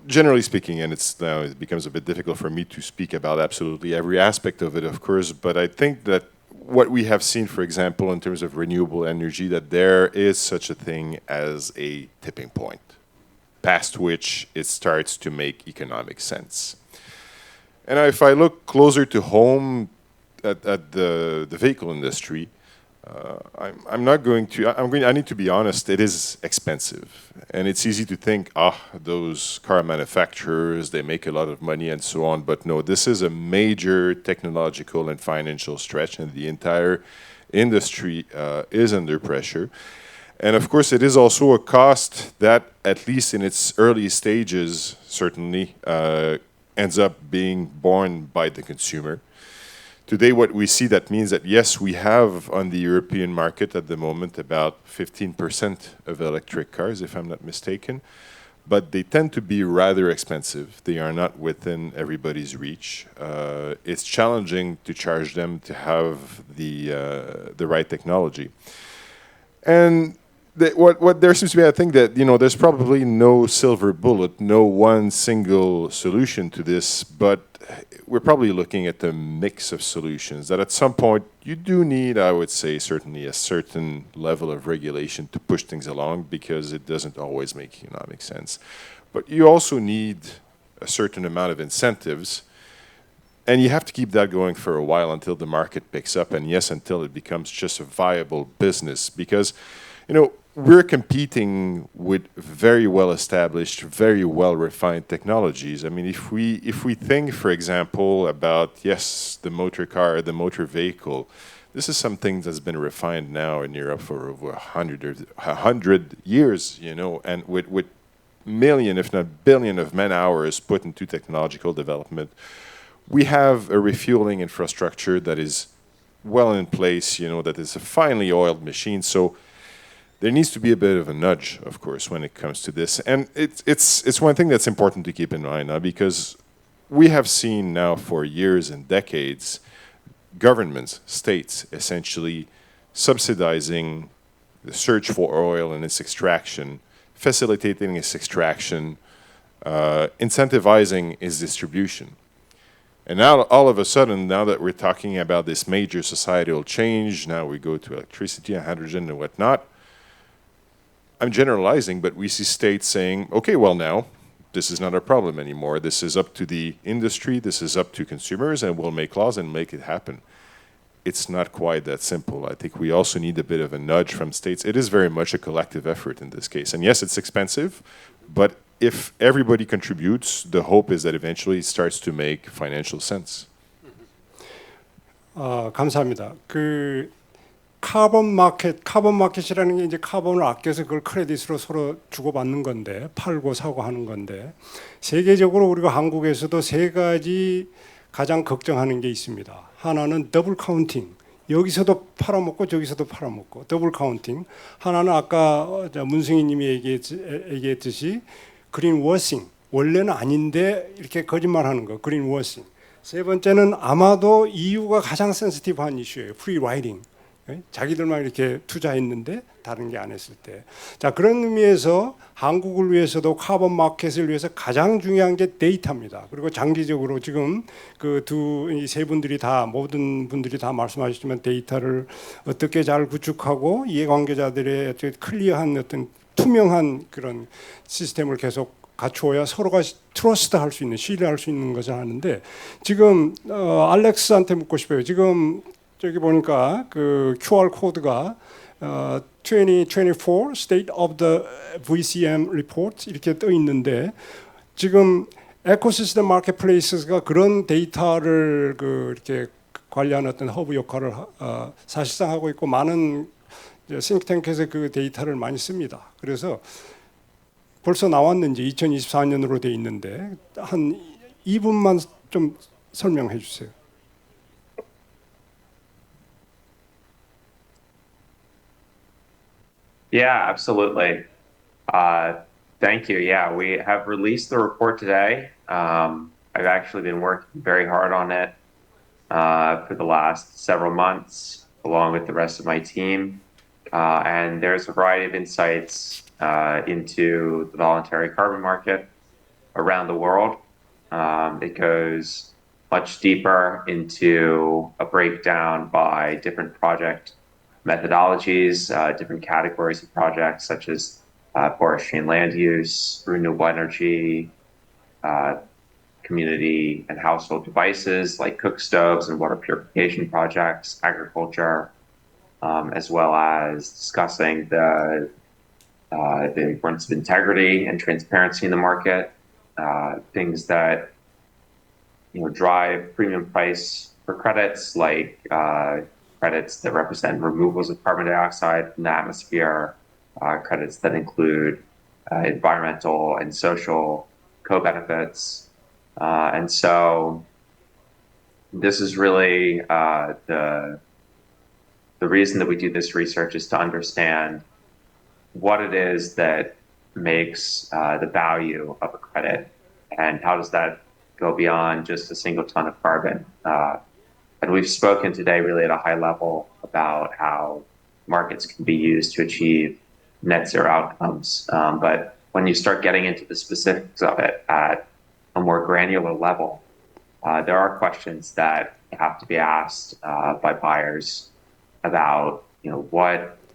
Generally speaking, and now it becomes a bit difficult for me to speak about absolutely every aspect of it, of course, but I think that what we have seen, for example, in terms of renewable energy, that there is such a thing as a tipping point, past which it starts to make economic sense. And if I look closer to home at the vehicle industry, I need to be honest, it is expensive. And it's easy to think, those car manufacturers, they make a lot of money and so on. But no, this is a major technological and financial stretch, and the entire industry is under pressure. And of course, it is also a cost that, at least in its early stages, certainly ends up being borne by the consumer. Today, what we see, that means that, yes, we have on the European market at the moment about 15% of electric cars, if I'm not mistaken, but they tend to be rather expensive. They are not within everybody's reach. It's challenging to charge them to have the right technology. And what there seems to be, I think that, there's probably no silver bullet, no one single solution to this, but we're probably looking at a mix of solutions that at some point you do need, I would say, certainly a certain level of regulation to push things along, because it doesn't always make economic sense. But you also need a certain amount of incentives, and you have to keep that going for a while until the market picks up, and yes, until it becomes just a viable business, because we're competing with very well-established, very well-refined technologies. I mean, if we think, for example, about, yes, the motor car, the motor vehicle, this is something that's been refined now in Europe for over 100 years, and with million, if not billion, of man-hours put into technological development. We have a refueling infrastructure that is well in place, that is a finely oiled machine. So there needs to be a bit of a nudge, of course, when it comes to this. And it's one thing that's important to keep in mind now, because we have seen now for years and decades governments, states, essentially subsidizing the search for oil and its extraction, facilitating its extraction, incentivizing its distribution. And now, all of a sudden, now that we're talking about this major societal change, now we go to electricity and hydrogen and whatnot. I'm generalizing, but we see states saying, okay, well, now this is not a problem anymore. This is up to the industry, this is up to consumers, and we'll make laws and make it happen. It's not quite that simple. I think we also need a bit of a nudge from states. It is very much a collective effort in this case. And yes, it's expensive, but if everybody contributes, the hope is that eventually it starts to make financial sense. 감사합니다. 카본 마켓이라는 게 이제 카본을 아껴서 그걸 크레딧으로 서로 주고받는 건데, 팔고 사고 하는 건데, 세계적으로 우리가 한국에서도 세 가지 가장 걱정하는 게 있습니다. 하나는 더블 카운팅. 여기서도 팔아먹고 저기서도 팔아먹고 더블 카운팅. 하나는 아까 문승희님이 얘기했듯이 그린 워싱. 원래는 아닌데 이렇게 거짓말하는 거. 그린 워싱. 세 번째는 아마도 EU가 가장 센시티브한 이슈예요. 프리 라이딩. 자기들만 이렇게 투자했는데 다른 게 안 했을 때. 자, 그런 의미에서 한국을 위해서도 카본 마켓을 위해서 가장 중요한 게 데이터입니다. 그리고 장기적으로 지금 이 세 분들이 다, 모든 분들이 다 말씀하셨지만 데이터를 어떻게 잘 구축하고 이해관계자들의 클리어한 어떤 투명한 그런 시스템을 계속 갖추어야 서로가 트러스트 할 수 있는, 신뢰할 수 있는 것을 하는데 지금 알렉스한테 묻고 싶어요. 지금 저기 보니까 그 QR 코드가 2024 State of the VCM Report 이렇게 떠 있는데 지금 에코시스템 마켓플레이스가 그런 데이터를 이렇게 관리하는 어떤 허브 역할을 사실상 하고 있고 많은 싱크탱크에서 그 데이터를 많이 씁니다. 그래서 벌써 나왔는지 2024년으로 돼 있는데 한 2분만 좀 설명해 주세요. Yeah, absolutely. Thank you. Yeah, we have released the report today. I've actually been working very hard on it for the last several months, along with the rest of my team. And there's a variety of insights into the voluntary carbon market around the world. It goes much deeper into a breakdown by different project methodologies, different categories of projects such as forestry and land use, renewable energy, community and household devices like cook stoves and water purification projects, agriculture, as well as discussing the importance of integrity and transparency in the market, things that drive premium price for credits like credits that represent removals of carbon dioxide from the atmosphere, credits that include environmental and social co-benefits. And so this is really the reason that we do this research is to understand what it is that makes the value of a credit and how does that go beyond just a single ton of carbon. And we've spoken today really at a high level about how markets can be used to achieve net zero outcomes. But when you start getting into the specifics of it at a more granular level, there are questions that have to be asked by buyers about,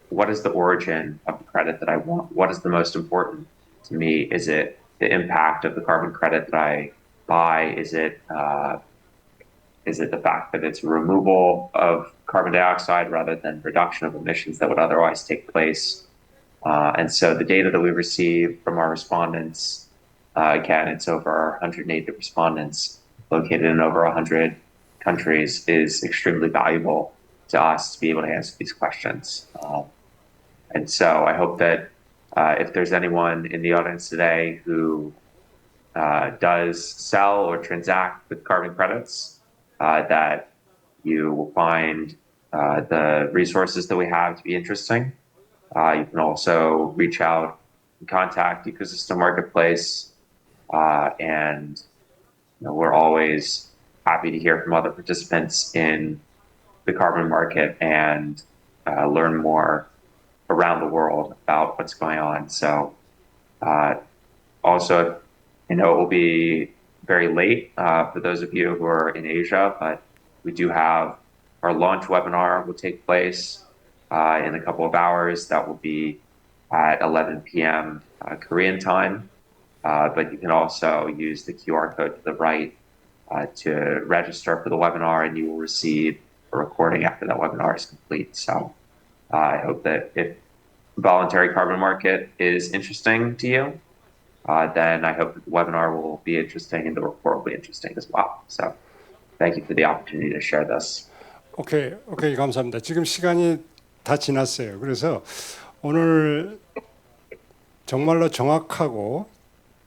what is the origin of the credit that I want? What is the most important to me? Is it the impact of the carbon credit that I buy? Is it the fact that it's removal of carbon dioxide rather than reduction of emissions that would otherwise take place? And so the data that we receive from our respondents, again, it's over 180 respondents located in over 100 countries, is extremely valuable to us to be able to answer these questions. And so I hope that if there's anyone in the audience today who does sell or transact with carbon credits, that you will find the resources that we have to be interesting. You can also reach out and contact Ecosystem Marketplace, and we're always happy to hear from other participants in the carbon market and learn more around the world about what's going on. So also, it will be very late for those of you who are in Asia, but we do have our launch webinar will take place in a couple of hours. That will be at 11 p.m. Korean time. But you can also use the QR code to the right to register for the webinar, and you will receive a recording after that webinar is complete. So I hope that if voluntary carbon market is interesting to you, then I hope that the webinar will be interesting and the report will be interesting as well. So thank you for the opportunity to share this. 오케이, 감사합니다. 지금 시간이 다 지났어요. 그래서 오늘 정말로 정확하고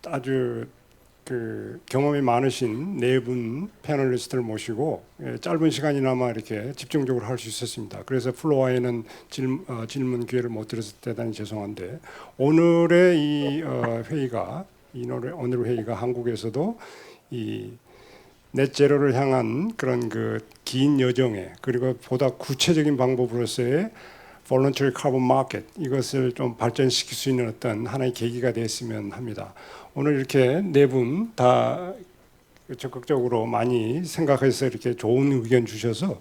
아주 그 경험이 많으신 네 분 패널리스트를 모시고 짧은 시간이나마 이렇게 집중적으로 할 수 있었습니다. 그래서 플로어에는 질문 기회를 못 드려서 대단히 죄송한데 오늘의 이 회의가 오늘 회의가 한국에서도 이 넷제로를 향한 그런 그 긴 여정에 그리고 보다 구체적인 방법으로서의 voluntary carbon market 이것을 좀 발전시킬 수 있는 어떤 하나의 계기가 됐으면 합니다. 오늘 이렇게 네 분 다 적극적으로 많이 생각해서 이렇게 좋은 의견 주셔서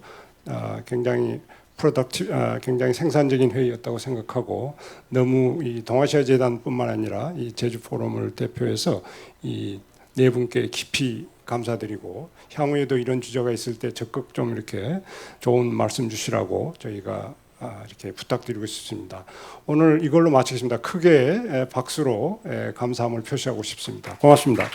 굉장히 굉장히 생산적인 회의였다고 생각하고 너무 이 동아시아 재단뿐만 아니라 이 제주 포럼을 대표해서 이 네 분께 깊이 감사드리고 향후에도 이런 주제가 있을 때 적극 좀 이렇게 좋은 말씀 주시라고 저희가 이렇게 부탁드리고 싶습니다. 오늘 이걸로 마치겠습니다. 크게 박수로 감사함을 표시하고 싶습니다. 고맙습니다.